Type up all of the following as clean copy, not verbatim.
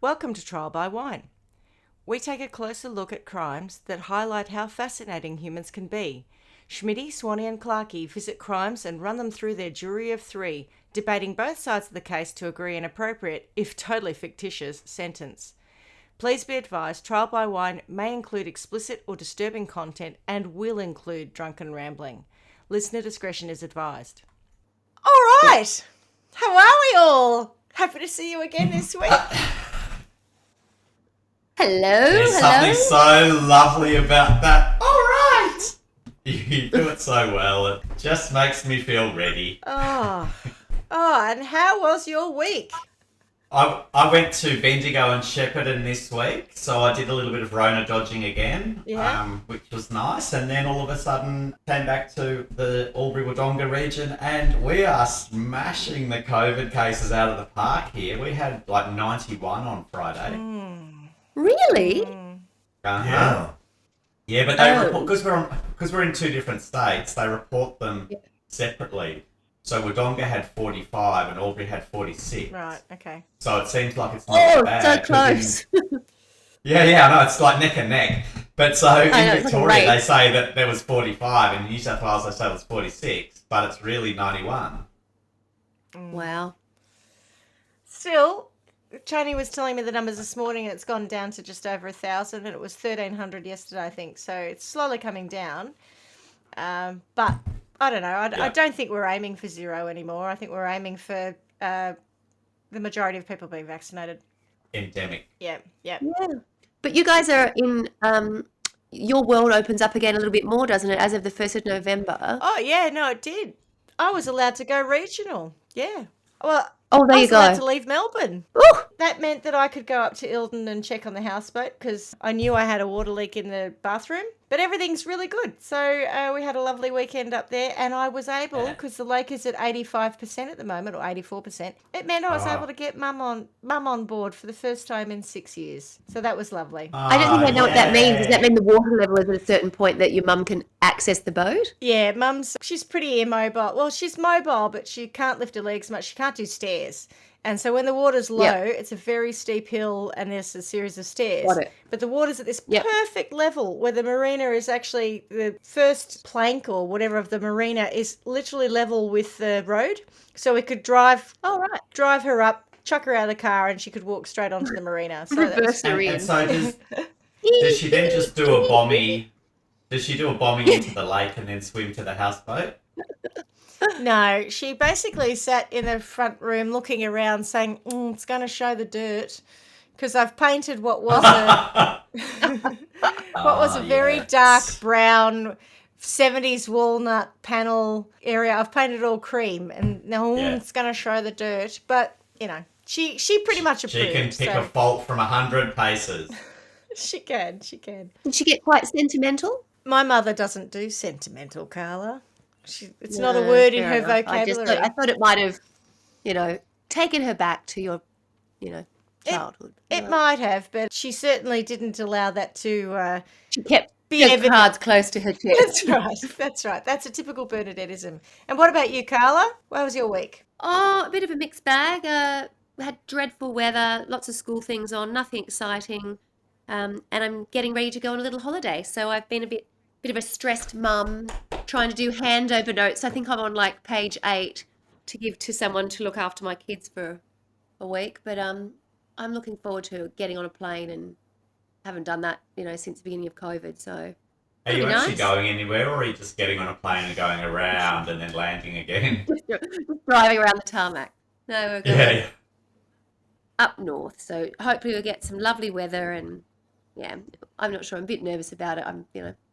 Welcome to Trial by Wine. We take a closer look at crimes that highlight how fascinating humans can be. Schmitty, Swanny and Clarkey visit crimes and run them through their jury of three, debating both sides of the case to agree an appropriate, if totally fictitious, sentence. Please be advised, Trial by Wine may include explicit or disturbing content and will include drunken rambling. Listener discretion is advised. All right! How are we all? Happy to see you again this week. Hello, There's something so lovely about that. All right! You do it so well. It just makes me feel ready. And how was your week? I went to Bendigo and Shepparton this week, so I did a little bit of Rona dodging again, which was nice. And then all of a sudden came back to the Albury-Wodonga region, and we are smashing the COVID cases out of the park here. We had like 91 on Friday. Really? Yeah. Yeah, but they report, because we're in two different states, they report them separately. So Wodonga had 45 and Albury had 46. Right, okay. So it seems like it's not bad. So close. I know, it's like neck and neck. But so in Victoria, like they say that there was 45, and in New South Wales, they say it was 46, but it's really 91. Wow. Still, Tony was telling me the numbers this morning, and it's gone down to just over 1,000, and it was 1,300 yesterday, I think. So it's slowly coming down. But I don't know. I don't think we're aiming for zero anymore. I think we're aiming for the majority of people being vaccinated. Endemic. Yeah. But you guys are in, your world opens up again a little bit more, doesn't it, as of the 1st of November? Oh, yeah, no, it did. I was allowed to go regional. Yeah. Well, there I you was go. allowed to leave Melbourne. Ooh. That meant that I could go up to Ilden and check on the houseboat because I knew I had a water leak in the bathroom. But everything's really good. So we had a lovely weekend up there, and I was able, because the lake is at 85% at the moment, or 84%, it meant I was able to get mum on board for the first time in 6 years. So that was lovely. I don't think I know what that means. Does that mean the water level is at a certain point that your mum can access the boat? Yeah, she's pretty immobile. Well, she's mobile, but she can't lift her legs much. She can't do stairs. And so when the water's low, it's a very steep hill and there's a series of stairs. Got it. But the water's at this perfect level where the marina is actually the first plank or whatever of the marina is literally level with the road. So we could drive her up, chuck her out of the car, and she could walk straight onto the marina. So Reverse her in. And so does she then just do a bombing? Does she do a bombing into the lake and then swim to the houseboat? No, she basically sat in the front room looking around saying, it's going to show the dirt, because I've painted what was a very dark brown 70s walnut panel area. I've painted it all cream, and it's going to show the dirt. But, she pretty much approved. She can pick a fault from 100 paces. She can. Did she get quite sentimental? My mother doesn't do sentimental, Carla. It's not a word in her vocabulary. I thought it might have, taken her back to your, childhood. It might have, but she certainly didn't allow that to she kept be her evident. cards close to her chest. That's right. That's a typical Bernadetteism. And what about you, Carla? How was your week? Oh, a bit of a mixed bag. We had dreadful weather, lots of school things on, nothing exciting. And I'm getting ready to go on a little holiday. So I've been a bit of a stressed mum, trying to do handover notes. I think I'm on like page 8 to give to someone to look after my kids for a week. But I'm looking forward to getting on a plane, and haven't done that, since the beginning of COVID. So are you actually going anywhere, or are you just getting on a plane and going around and then landing again? Just driving around the tarmac. No, we're going up north. So hopefully we'll get some lovely weather, and I'm not sure. I'm a bit nervous about it.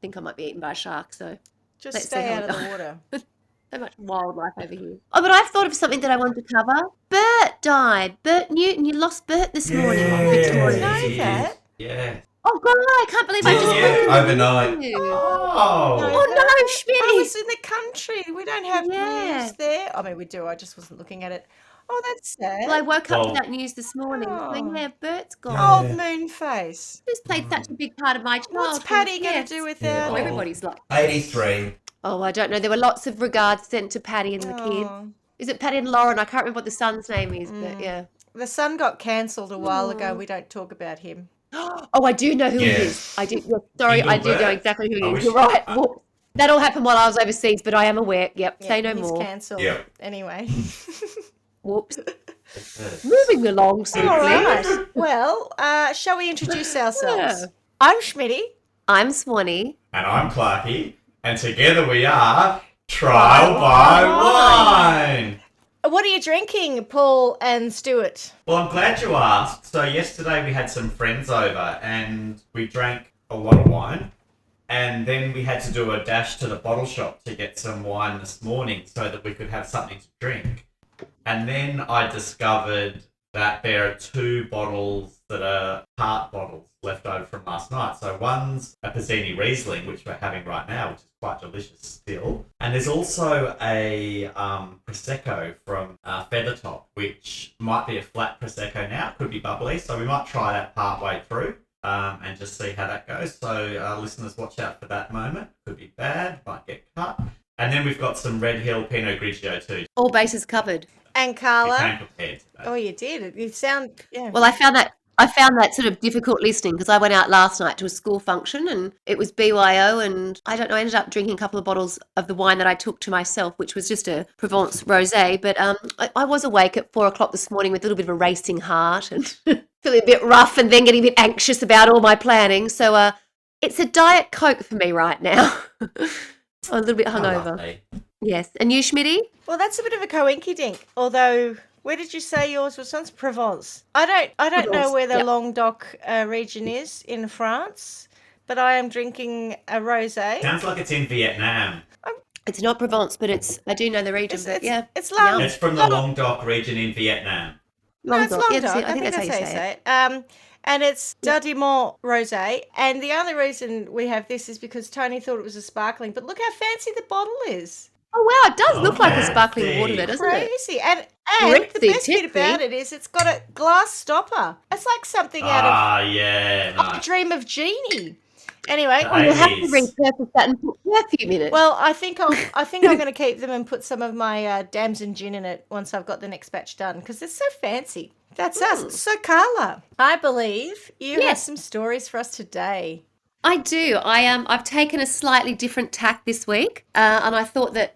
Think I might be eaten by a shark. So just stay out of the water. So much wildlife over here. Oh, but I've thought of something that I wanted to cover. Bert died. Bert Newton. You lost Bert this morning. Victoria. Know that? Yeah. Oh God, I can't believe I just overnight. Oh no, Schmitty. I was in the country. We don't have news there. I mean, we do. I just wasn't looking at it. Oh, that's sad. Well, I woke up to that news this morning. So, Bert's gone. Old moon face. Who's played such a big part of my childhood? What's Paddy going to do without him? Everybody's like 83. Oh, I don't know. There were lots of regards sent to Paddy and the kids. Is it Paddy and Lauren? I can't remember what the son's name is, but yeah. The son got cancelled a while ago. We don't talk about him. Oh, I do know who he is. I do. Yeah, sorry, I do know Engelbert. exactly who he is. wish- You're right. Whoops. That all happened while I was overseas, but I am aware. Yep. Yeah, Say no he's more. cancelled. Yeah. Anyway. Whoops. Moving along swiftly. All right. Well, shall we introduce ourselves? Yeah. I'm Schmitty. I'm Swanny. And I'm Clarky, and together we are Trial by Wine. What are you drinking, Paul and Stuart? Well, I'm glad you asked. So yesterday we had some friends over and we drank a lot of wine. And then we had to do a dash to the bottle shop to get some wine this morning so that we could have something to drink. And then I discovered that there are 2 bottles that are part bottles left over from last night. So one's a Pizzini Riesling, which we're having right now, which is quite delicious still. And there's also a Prosecco from Feathertop, which might be a flat Prosecco now. It could be bubbly. So we might try that part way through and just see how that goes. So listeners, watch out for that moment. Could be bad, might get cut. And then we've got some Red Hill Pinot Grigio too. All bases covered. And We Carla. came prepared today. Oh, you did. You sound, yeah. Well, I found that sort of difficult listening because I went out last night to a school function and it was BYO and I don't know, I ended up drinking a couple of bottles of the wine that I took to myself, which was just a Provence rosé. But I was awake at 4 o'clock this morning with a little bit of a racing heart and feeling a bit rough and then getting a bit anxious about all my planning. So it's a Diet Coke for me right now. I'm a little bit hungover. Lovely. Yes. And you, Schmitty? Well, that's a bit of a coinky-dink, although... Where did you say yours was? It's Provence. I don't know Provence, where the yep. Languedoc region is in France, but I am drinking a rosé. Sounds like it's in Vietnam. It's not Provence, but I do know the region. But yeah, it's Languedoc. It's from the Languedoc region in Vietnam. No, it's Languedoc. Languedoc. Yeah, I think that's how you say it. And it's Dardimont rosé. And the only reason we have this is because Tony thought it was a sparkling. But look how fancy the bottle is. Oh wow, it does look like a sparkling fancy. water, doesn't it? Crazy. And Ritzy, the best bit tipsy. about it is it's got a glass stopper. It's like something out of Yeah, A nice. Dream of Genie. Anyway, Oh, you'll have to Ladies. repurpose that and put perfume in it. well, I think I'm going to keep them and put some of my damson gin in it once I've got the next batch done because it's so fancy. That's us. So, Carla, I believe you have Yes. some stories for us today. I do. I've taken a slightly different tack this week, and I thought that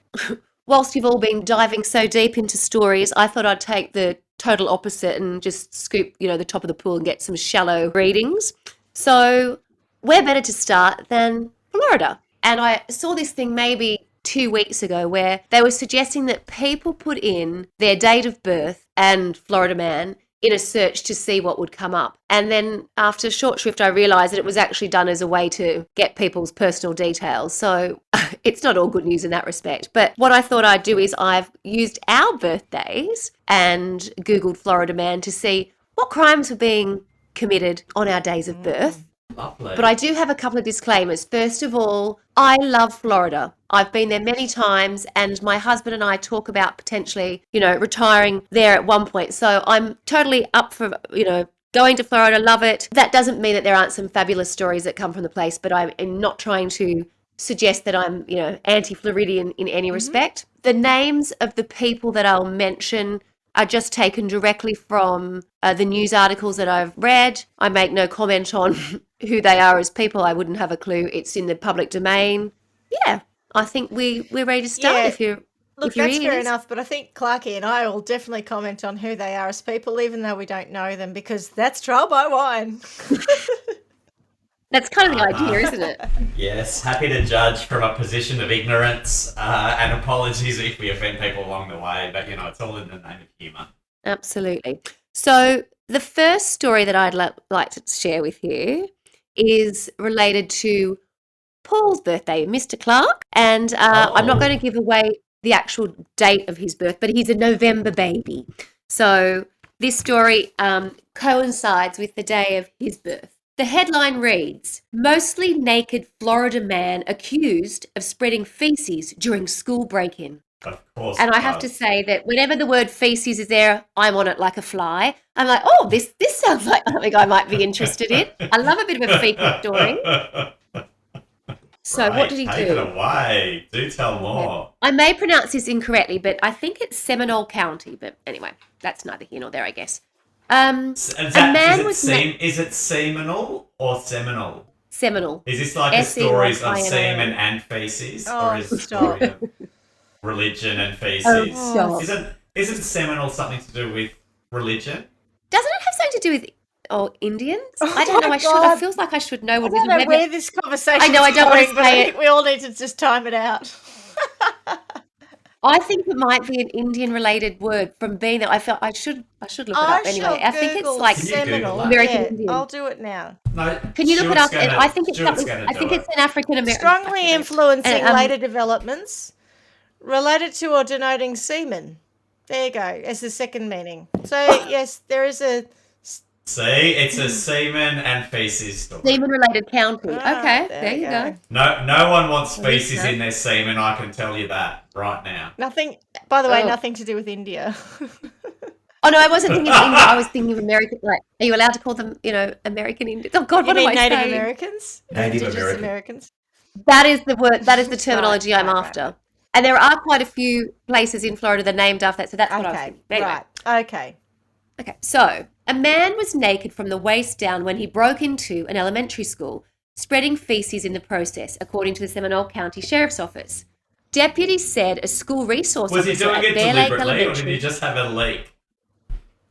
whilst you've all been diving so deep into stories, I thought I'd take the total opposite and just scoop, the top of the pool and get some shallow readings. So where better to start than Florida? And I saw this thing maybe 2 weeks ago where they were suggesting that people put in their date of birth and Florida man in a search to see what would come up. And then after short shrift, I realised that it was actually done as a way to get people's personal details. So it's not all good news in that respect. But what I thought I'd do is I've used our birthdays and Googled Florida man to see what crimes were being committed on our days of birth. Lovely. But I do have a couple of disclaimers. First of all, I love Florida. I've been there many times and my husband and I talk about potentially, retiring there at one point. So I'm totally up for, going to Florida, love it. That doesn't mean that there aren't some fabulous stories that come from the place, but I'm not trying to suggest that I'm, anti-Floridian in any respect. The names of the people that I'll mention are just taken directly from the news articles that I've read. I make no comment on who they are as people. I wouldn't have a clue. It's in the public domain. Yeah, I think we're ready to start Yeah. if you're Look, if you're that's ears. fair enough, but I think Clarky and I will definitely comment on who they are as people, even though we don't know them, because that's trial by wine. That's kind of the idea, isn't it? Yes, happy to judge from a position of ignorance and apologies if we offend people along the way, but it's all in the name of humour. Absolutely. So the first story that I'd like to share with you is related to Paul's birthday, Mr. Clark. And I'm not going to give away the actual date of his birth, but he's a November baby. So this story coincides with the day of his birth. The headline reads, "Mostly naked Florida man accused of spreading feces during school break-in." Of course. And I have to say that whenever the word feces is there, I'm on it like a fly. I'm like, oh, this sounds like something I might be interested in. I love a bit of a fecal story. So what did he Take do? it away. Do tell more. I may pronounce this incorrectly, but I think it's Seminole County. But anyway, that's neither here nor there, I guess. A man was is it seminal or seminal? seminal. Is this like a stories of SEMINAL. semen and feces, Oh, or is it a stop. story of religion and feces? Oh, stop. Isn't seminal something to do with religion? Doesn't it have something to do with Indians? Oh I don't know. my I should. God. I feels like I should know I what it don't is. know Maybe- where this conversation I know, I don't wanna going, but I say think we all need to just time it out. I think it might be an Indian-related word from being there. I felt I should look it up anyway. I think it's Google like Can you Google seminal. that? American Yeah, Indian. I'll do it now. No. Can you look it Stuart's up? And gonna- I think it's Stuart's something. gonna I think do it's it. an African American. Strongly influencing And, later developments, related to or denoting semen. There you go, as the second meaning. So yes, there is a. See, it's a semen and feces story. Semen-related county. Ah, Okay, there you go. No one wants Well, feces okay. in their semen. I can tell you that right now. Nothing. By the way, Oh. nothing to do with India. Oh no, I wasn't thinking of India. I was thinking of American. Like, are you allowed to call them, American Indians? Oh God, You what am mean I Native saying? Americans? Native Indigenous American. Americans. That is the word. That is the terminology I'm right, after. right. And there are quite a few places in Florida that are named after that. So that's what I was Okay, thinking. Anyway. right. Okay. Okay, so a man was naked from the waist down when he broke into an elementary school, spreading feces in the process, according to the Seminole County Sheriff's Office. Deputies said a school resource Was he officer doing at it Bear Lake deliberately, or did Elementary. he just have a leak?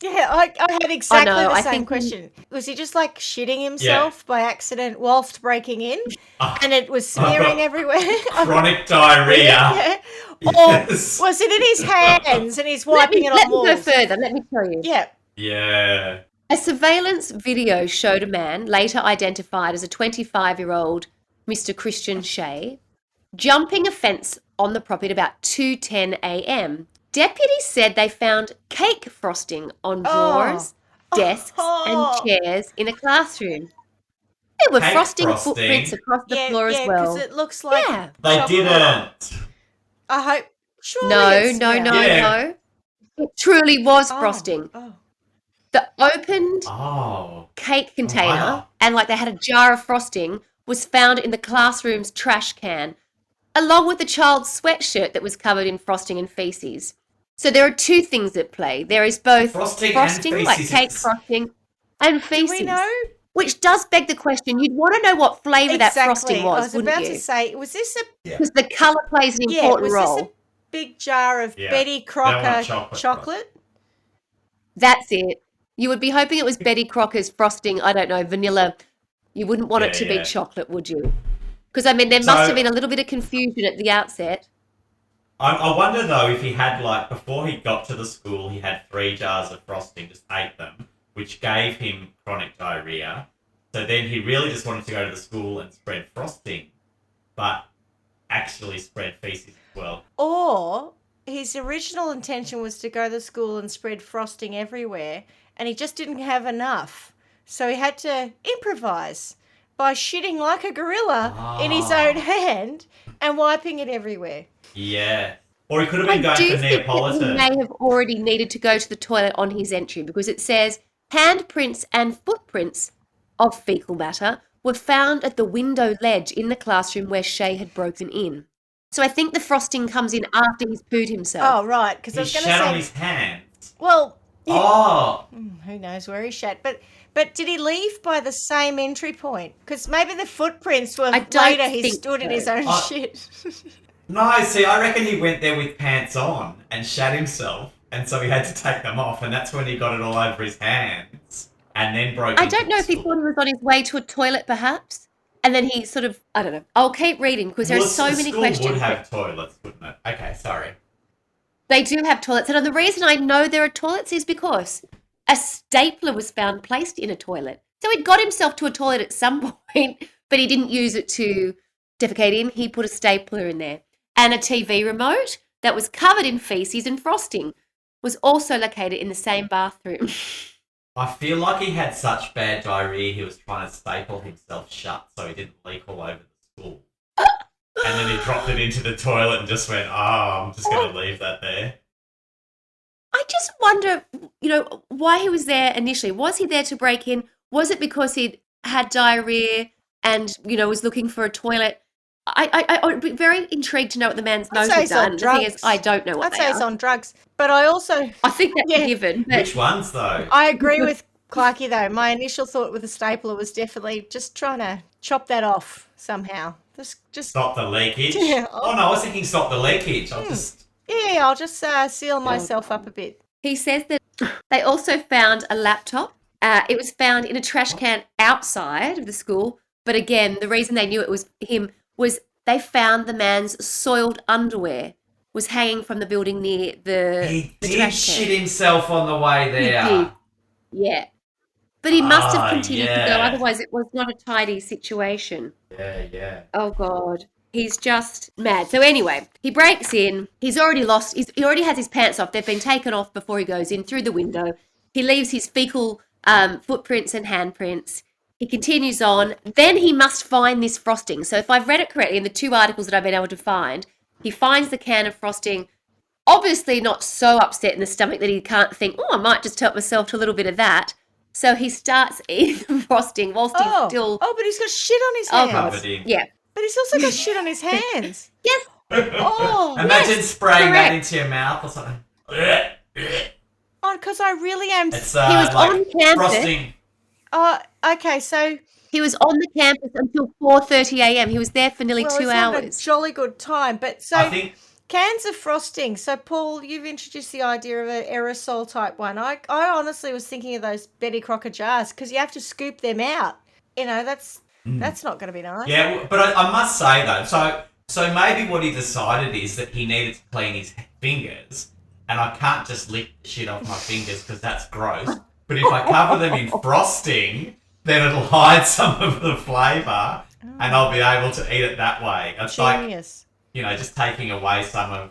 Yeah, I had exactly no, the I same think he- question. Was he just like shitting himself by accident whilst breaking in, and it was smearing everywhere? Chronic diarrhea. Yeah. Or Yes. was it in his hands and he's Let wiping me it on go walls? further. Let me tell you. Yeah. Yeah. A surveillance video showed a man, later identified as a 25-year-old Mr. Christian Shea, jumping a fence on the property at about 2:10 a.m. Deputies said they found cake frosting on drawers, desks, and chairs in a classroom. There were Cake frosting frosting? footprints across the floor as because well. it looks like Yeah. They chocolate. didn't. I hope. Surely No, it's no, now. no, Yeah. no. It truly was Oh, frosting. Oh. The opened Oh. cake container wow. and like they had a jar of frosting was found in the classroom's trash can, along with the child's sweatshirt that was covered in frosting and feces. So there are two things at play. There is both Frosting frosting, and like feces. cake frosting, and Do feces. we know? Which does beg the question, you'd want to know what flavour that frosting I was, was wouldn't about you? to say, was this a Because the colour plays an important was role. this a big jar of Yeah. Betty They want Crocker chocolate chocolate? That's it. You would be hoping it was Betty Crocker's frosting, I don't know, vanilla. You wouldn't want it to be Yeah. chocolate, would you? Because, I mean, there must have been a little bit of confusion at the outset. I wonder though if he had before he got to the school, he had 3 jars of frosting, just ate them, which gave him chronic diarrhea. So then he really just wanted to go to the school and spread frosting, but actually spread feces as well. Or his original intention was to go to school and spread frosting everywhere, and he just didn't have enough. So he had to improvise by shitting like a gorilla in his own hand and wiping it everywhere. Yeah. Or he could have been I going do for think that he Neapolitan. may have already needed to go to the toilet on his entry because it says handprints and footprints of fecal matter were found at the window ledge in the classroom where Shea had broken in. So I think the frosting comes in after he's pooed himself. Oh, right, because I He was going shat on to his say, hands. well, Oh. who knows where he shat, but did he leave by the same entry point? Because maybe the footprints were I don't later he think stood in so. his own Oh. shit. No, see, I reckon he went there with pants on and shat himself, and so he had to take them off, and that's when he got it all over his hands, and then broke I into don't know the if he school. thought he was on his way to a toilet, perhaps. And then he sort of, I don't know. I'll keep reading because there are Well, so the many school questions. would have toilets, wouldn't it? Okay, sorry. They do have toilets. And the reason I know there are toilets is because a stapler was found placed in a toilet. So he'd got himself to a toilet at some point, but he didn't use it to defecate in. He put a stapler in there. And a TV remote that was covered in feces and frosting was also located in the same bathroom. I feel like he had such bad diarrhea he was trying to staple himself shut so he didn't leak all over the school. And then he dropped it into the toilet and just went, I'm just going to leave that there. I just wonder, why he was there initially. Was he there to break in? Was it because he'd had diarrhea and, was looking for a toilet? I'd be very intrigued to know what the man's I'd say motives he's are. on And the thing is, drugs. I don't know what I'd they say he's are. on drugs. But I also, I think that's a given. But Which ones though? I agree with Clarky though. My initial thought with the stapler was definitely just trying to chop that off somehow. Just Stop the leakage. Yeah. Oh no, I was thinking stop the leakage. I'll just. yeah, I'll just seal myself up a bit. he says that they also found a laptop. It was found in a trash can outside of the school. But again, the reason they knew it was him was they found the man's soiled underwear was hanging from the building near the He the did trash can. shit himself on the way there. He did. Yeah. But he must have Ah, continued to go, yeah. otherwise it was not a tidy situation. Yeah. Oh God. He's just mad. So anyway, he breaks in. He already has his pants off. They've been taken off before he goes in through the window. He leaves his fecal footprints and handprints. He continues on. Then he must find this frosting. So if I've read it correctly in the 2 articles that I've been able to find, he finds the can of frosting, obviously not so upset in the stomach that he can't think, I might just help myself to a little bit of that. So he starts eating the frosting whilst he's still... Oh, but he's got shit on his Oh, hands. God. Covered in. Yeah. But he's also got shit on his hands. Yes. Oh, Imagine spraying that correct. into your mouth or something. Oh, because I really am. It's He was like on campus. frosting. Oh, okay. So, He was on the campus until 4:30 a.m. He was there for nearly well, 2 he's having a hours. jolly good time. But so I think cans of frosting. So, Paul, you've introduced the idea of an aerosol type one. I honestly was thinking of those Betty Crocker jars because you have to scoop them out. You know, that's not going to be nice. Yeah, but I must say though, so maybe what he decided is that he needed to clean his fingers, and I can't just lick the shit off my fingers because that's gross. But if I cover them in frosting, then it'll hide some of the flavour, and I'll be able to eat it that way. It's Genius. like, just taking away some of,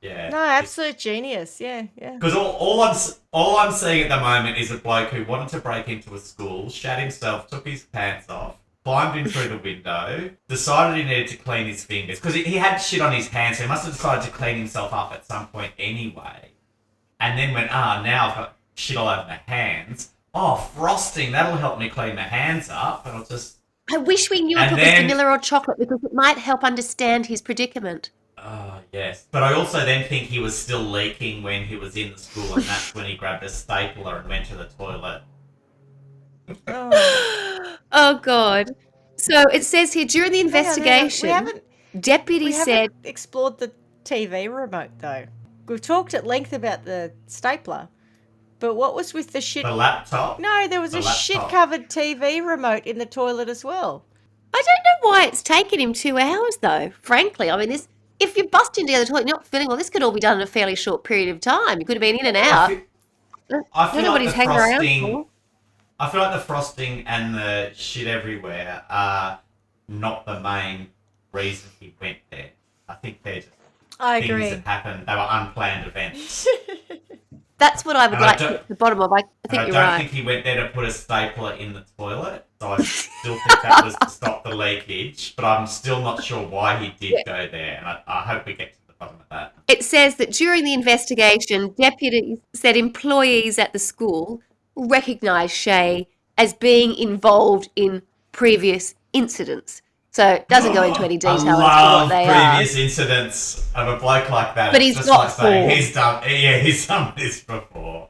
yeah. No, absolute genius. Yeah. Because all I'm seeing at the moment is a bloke who wanted to break into a school, shat himself, took his pants off, climbed in through the window, decided he needed to clean his fingers because he had shit on his hands, so he must have decided to clean himself up at some point anyway. And then went, now I've got shit all over my hands. Oh, frosting, that'll help me clean my hands up. And I'll just... I wish we knew if it was vanilla or chocolate because it might help understand his predicament. Oh, yes. But I also then think he was still leaking when he was in the school, and that's when he grabbed a stapler and went to the toilet. Oh, God. So it says here, during the Hang on. investigation, deputy We said... haven't explored the TV remote though. We've talked at length about the stapler, but what was with the shit? The laptop? No, there was The a laptop. shit-covered TV remote in the toilet as well. I don't know why it's taken him 2 hours, though, frankly. I mean, if you bust into the toilet and you're not feeling well, this could all be done in a fairly short period of time. You could have been in and out. I feel know what like he's the hanging around frosting... for. I feel like the frosting and the shit everywhere are not the main reason he went there. I think they're just I things agree. that happened. They were unplanned events. That's what I would And I like to don't- get to the bottom of. I And think I you're don't right. think he went there to put a stapler in the toilet. So I still think that was to stop the leakage. But I'm still not sure why he did go there. And I hope we get to the bottom of that. It says that during the investigation, deputies said employees at the school recognised Shay as being involved in previous incidents. So it doesn't go into any detail as to what love they are. previous incidents of a bloke like that. But It's he's just got like saying form. he's done this before.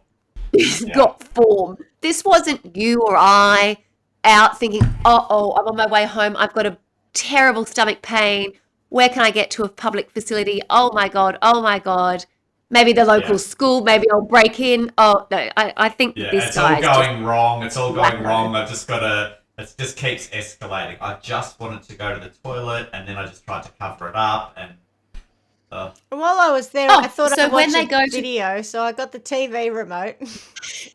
He's Yeah. got form. This wasn't you or I out thinking, uh-oh, I'm on my way home. I've got a terrible stomach pain. Where can I get to a public facility? Oh, my God. Oh, my God. Maybe the local Yeah. school. Maybe I'll break in. Oh, no. I think that Yeah, this it's guy all is just... going wrong. It's all going wacko. wrong. I've just got to... It just keeps escalating. I just wanted to go to the toilet, and then I just tried to cover it up, and... And while I was there, Oh, I thought so I'd when watch they a go to- video, so I got the TV remote,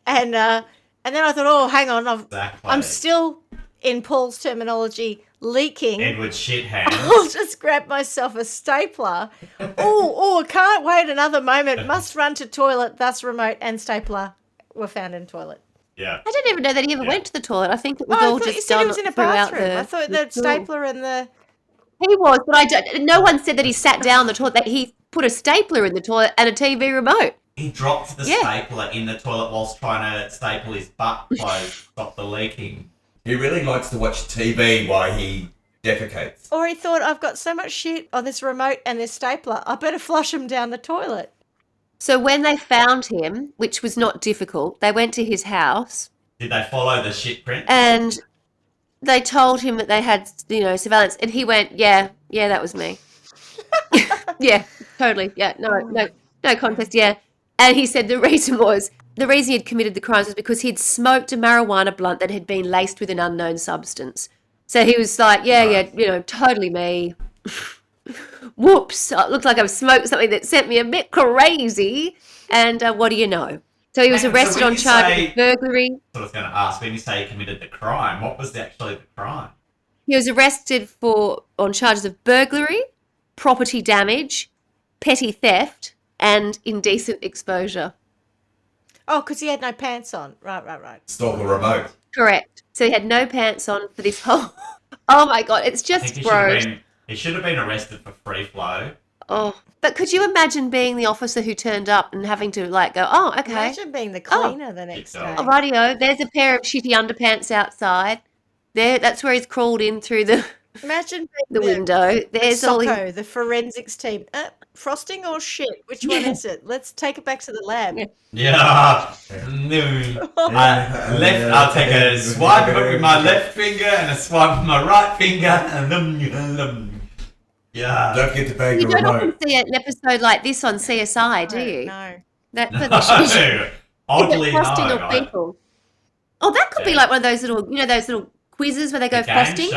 and then I thought, oh, hang on, Exactly. I'm still, in Paul's terminology, leaking. Edward shit hands. I'll just grab myself a stapler. I can't wait another moment. Must run to toilet. Thus, remote and stapler were found in toilet. Yeah. I didn't even know that he ever went to the toilet. I think it was I all thought you just said he done was in a throughout bathroom. I thought the school. stapler and the... He was, but I don't. No one said that he sat down the toilet. That he put a stapler in the toilet and a TV remote. He dropped the Yeah. stapler in the toilet whilst trying to staple his butt closed, stop the leaking. He really likes to watch TV while he defecates. Or he thought, I've got so much shit on this remote and this stapler, I better flush him down the toilet. So when they found him, which was not difficult, they went to his house. Did they follow the shit print? And they told him that they had, surveillance. And he went, yeah, that was me. Yeah, totally. Yeah, no contest. Yeah. And he said the reason he had committed the crimes was because he'd smoked a marijuana blunt that had been laced with an unknown substance. So he was like, totally me. Whoops, it looked like I've smoked something that sent me a bit crazy. And what do you know? So he was arrested on charges of burglary. I was going to ask, when you say he committed the crime, what was actually the crime? He was arrested on charges of burglary, property damage, petty theft, and indecent exposure. Oh, because he had no pants on. Right. Stole the remote. Correct. So he had no pants on for this whole... Oh, my God, it's just gross. He should have been arrested for free flow. Oh, but could you imagine being the officer who turned up and having to go, oh, okay. Imagine being the cleaner the next day. Oh, rightio, there's a pair of shitty underpants outside. That's where he's crawled in through the... Imagine the window. There's all the forensics team. Frosting or shit? Which one is it? Let's take it back to the lab. Yeah. No. I'll take a swipe with my left finger and a swipe with my right finger, and yeah. Don't forget to bag you the don't remote. often see an episode like this on CSI, do you? No. Oddly, frosting no. or people? Oh, that could be like one of those little, those little quizzes where they go frosting.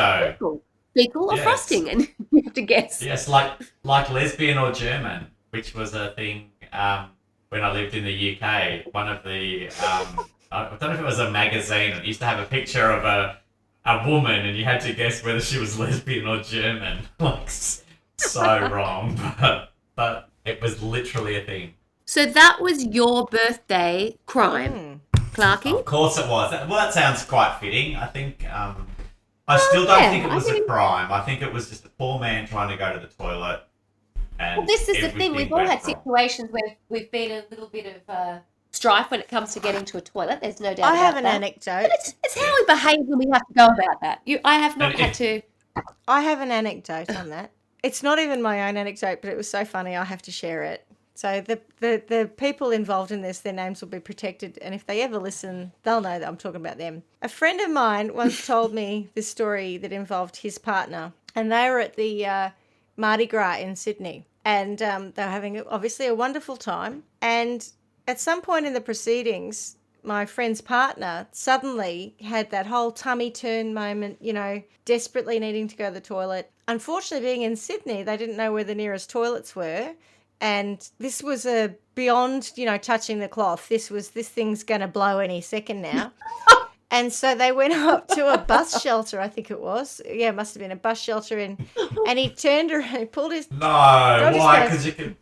Fecal or frosting, and you have to guess. Yes, like lesbian or German, which was a thing when I lived in the UK. One of the I don't know if it was a magazine. It used to have a picture of a woman, and you had to guess whether she was lesbian or German. Like so wrong, but it was literally a thing. So that was your birthday crime, Clarky? Of course it was. Well, that sounds quite fitting. I think. I still don't think it was a crime. I think it was just a poor man trying to go to the toilet. And well, this is the thing. We've all had situations where we've been a little bit of strife when it comes to getting to a toilet. There's no doubt about that. I have an anecdote. But it's how we behave when we have to go about that. I have not had to... I have an anecdote on that. It's not even my own anecdote, but it was so funny I have to share it. So the people involved in this, their names will be protected, and if they ever listen, they'll know that I'm talking about them. A friend of mine once told me this story that involved his partner, and they were at the Mardi Gras in Sydney, and they were having, obviously, a wonderful time. And at some point in the proceedings, my friend's partner suddenly had that whole tummy turn moment, desperately needing to go to the toilet. Unfortunately, being in Sydney, they didn't know where the nearest toilets were. And this was beyond, touching the cloth. This thing's going to blow any second now. And so they went up to a bus shelter, I think it was. Yeah, it must have been a bus shelter. And he turned around, he pulled his... No, why? Because you can...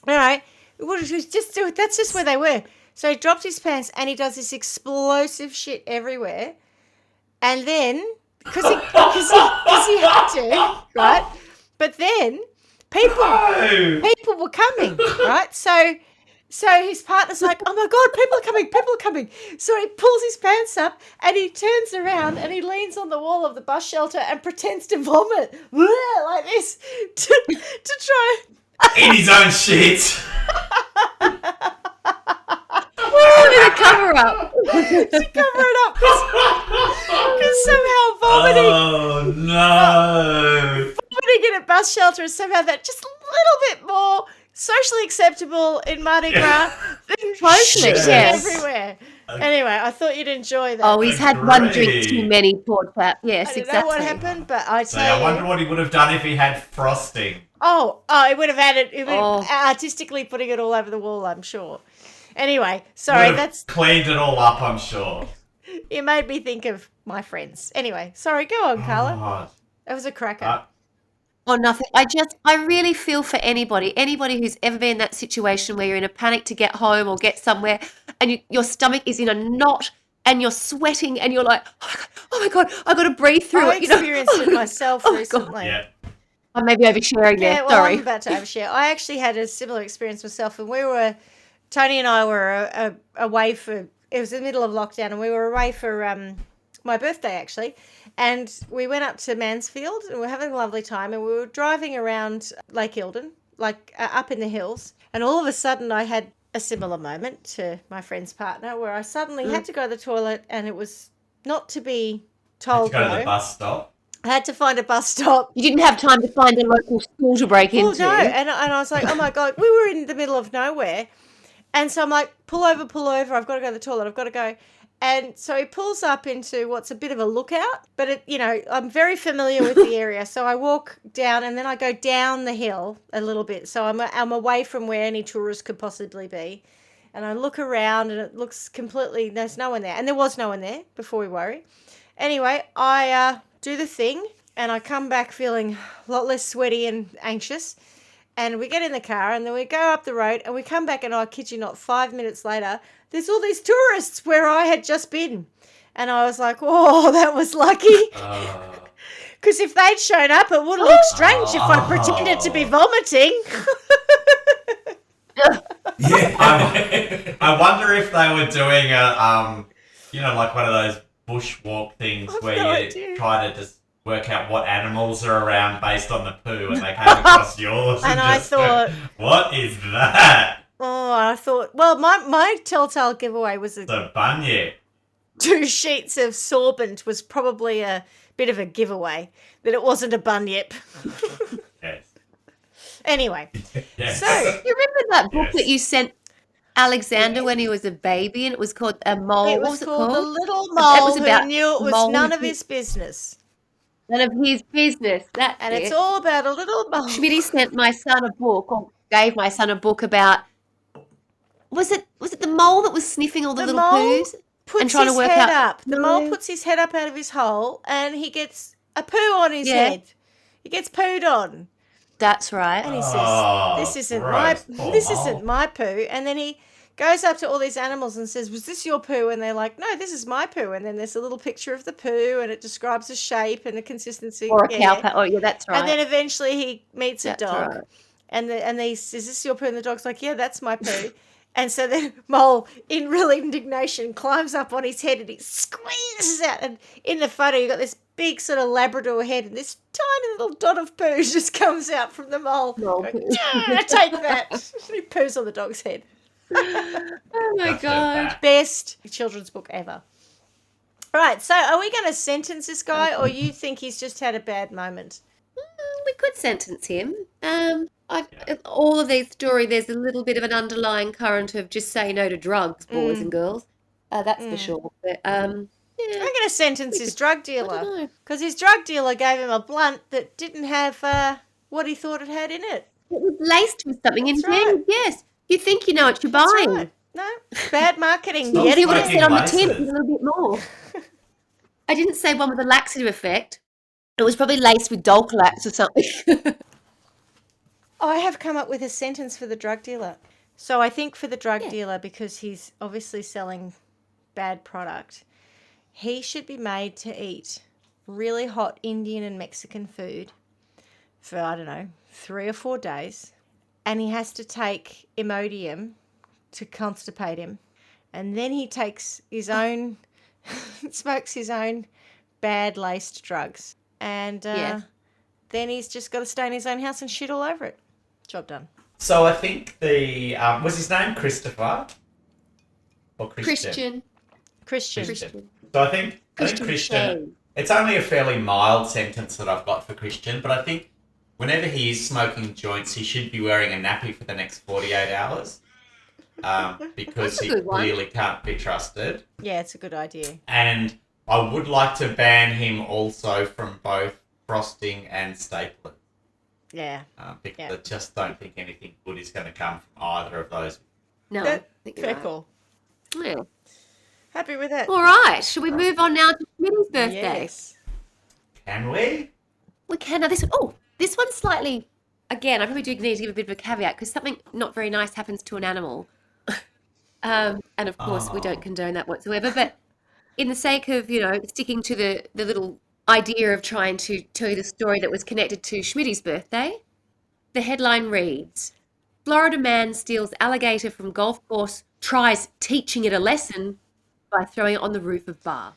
No, that's just where they were. So he dropped his pants and he does this explosive shit everywhere. And then, because he had to, right? But then... People were coming, right? So his partner's like, oh my God, people are coming. So he pulls his pants up and he turns around and he leans on the wall of the bus shelter and pretends to vomit like this to try. In his own shit. To cover up. To cover it up because somehow vomiting. Oh no. Vomiting in a bus shelter is somehow that just a little bit more socially acceptable in Mardi Gras than shit everywhere. Anyway, I thought you'd enjoy that. Oh, he's had one drink too many, poor chap. Yes, I don't exactly. know what happened, but I tell I wonder what he would have done if he had frosting. Oh, he would have added, artistically putting it all over the wall, I'm sure. Anyway, sorry, that's... cleaned it all up, I'm sure. You made me think of my friends. Anyway, sorry, go on, Carla. That was a cracker. Nothing. I really feel for anybody who's ever been in that situation where you're in a panic to get home or get somewhere and your stomach is in a knot and you're sweating and you're like, oh my God, I've got to breathe through it. I experienced it myself recently. Yeah. I may be oversharing there. Well, Sorry. I'm about to overshare. I actually had a similar experience myself, and Tony and I were away for, it was the middle of lockdown, and we were away for my birthday actually, and we went up to Mansfield and we were having a lovely time, and we were driving around Lake Eildon, like up in the hills, and all of a sudden I had a similar moment to my friend's partner where I suddenly had to go to the toilet, and it was not to be told Go to the no. bus stop. I had to find a bus stop. You didn't have time to find a local school to break into. No, and I was like, oh my God, we were in the middle of nowhere. And so I'm like, pull over, I've got to go to the toilet, I've got to go. And so he pulls up into what's a bit of a lookout, but I'm very familiar with the area. So I walk down and then I go down the hill a little bit. So I'm away from where any tourists could possibly be. And I look around and it looks completely, there's no one there. And there was no one there before we worry. Anyway, I do the thing and I come back feeling a lot less sweaty and anxious. And we get in the car and then we go up the road and we come back, and I kid you not, 5 minutes later, there's all these tourists where I had just been. And I was like, oh, that was lucky. Because if they'd shown up, it would have looked strange if I pretended to be vomiting. I wonder if they were doing like one of those bushwalk things where you try to just work out what animals are around based on the poo, and they came across yours. And I thought, what is that? Oh, I thought, well, my telltale giveaway was The bunyip. 2 sheets of sorbent was probably a bit of a giveaway that it wasn't a bunyip. Yes. Anyway, Yes. so You remember that book that you sent Alexander when he was a baby, and it was called A Mole? it What was was it called The called? Little Mole was Who about Knew It Was mole None who- of His Business. None of his business. That's And it. it's all about a little mole. Schmitty sent my son a book, or gave my son a book about. Was it the mole that was sniffing all the little mole poos? puts trying to his work head out up. The mole poo. puts his head up out of his hole and he gets a poo on his Yeah. head. He gets pooed on. That's right. And he says, Oh, this isn't gross. Poor this mole. isn't my poo. And then he goes up to all these animals and says, was this your poo? And they're like, no, this is my poo. And then there's a little picture of the poo and it describes the shape and the consistency. Or a cow pat. Oh, yeah, that's right. And then eventually he meets That's a dog. right. And he says, is this your poo? And the dog's like, yeah, that's my poo. And so the mole, in real indignation, climbs up on his head and he squeezes out. And in the photo, you've got this big sort of Labrador head and this tiny little dot of poo just comes out from the mole. Mole Going, poo. "Yeah, take that." He poos on the dog's head. Oh my That's god. bad. Best children's book ever. All right, so are we going to sentence this guy, or you think he's just had a bad moment? We could sentence him. All of these stories, there's a little bit of an underlying current of just say no to drugs, boys and girls. That's for sure. But yeah, I'm going to sentence his drug I dealer, don't know. because his drug dealer gave him a blunt that didn't have what he thought it had in it. It was laced with something That's indeed. right. Yes, you think you know what you're That's buying. right. No, bad marketing. Stop Yet If you would have smoking said on the tin, it laces. was a little bit more. I didn't say one with a laxative effect. It was probably laced with Dulcolax or something. I have come up with a sentence for the drug dealer. So I think for the drug dealer, because he's obviously selling bad product, he should be made to eat really hot Indian and Mexican food for, I don't know, 3 or 4 days. And he has to take Imodium to constipate him. And then he takes his own, smokes his own bad laced drugs. And then he's just got to stay in his own house and shit all over it. Job done. So I think was his name Christopher? Or Christian? Christian. So I think Christian. Shane. It's only a fairly mild sentence that I've got for Christian, but I think whenever he is smoking joints, he should be wearing a nappy for the next 48 hours. Because That's a he good one. clearly can't be trusted. Yeah, it's a good idea. And I would like to ban him also from both frosting and stapling. Yeah. Because I just don't think anything good is going to come from either of those. No, I That- think you're fair right. call. Yeah. Happy with that. All right. Should we move on now to Schmitty's birthday? Yes. Can we? We can. Now this one's slightly. Again, I probably do need to give a bit of a caveat because something not very nice happens to an animal, and of course we don't condone that whatsoever. But in the sake of sticking to the little idea of trying to tell you the story that was connected to Schmitty's birthday, the headline reads: Florida man steals alligator from golf course, tries teaching it a lesson, by throwing it on the roof of bar.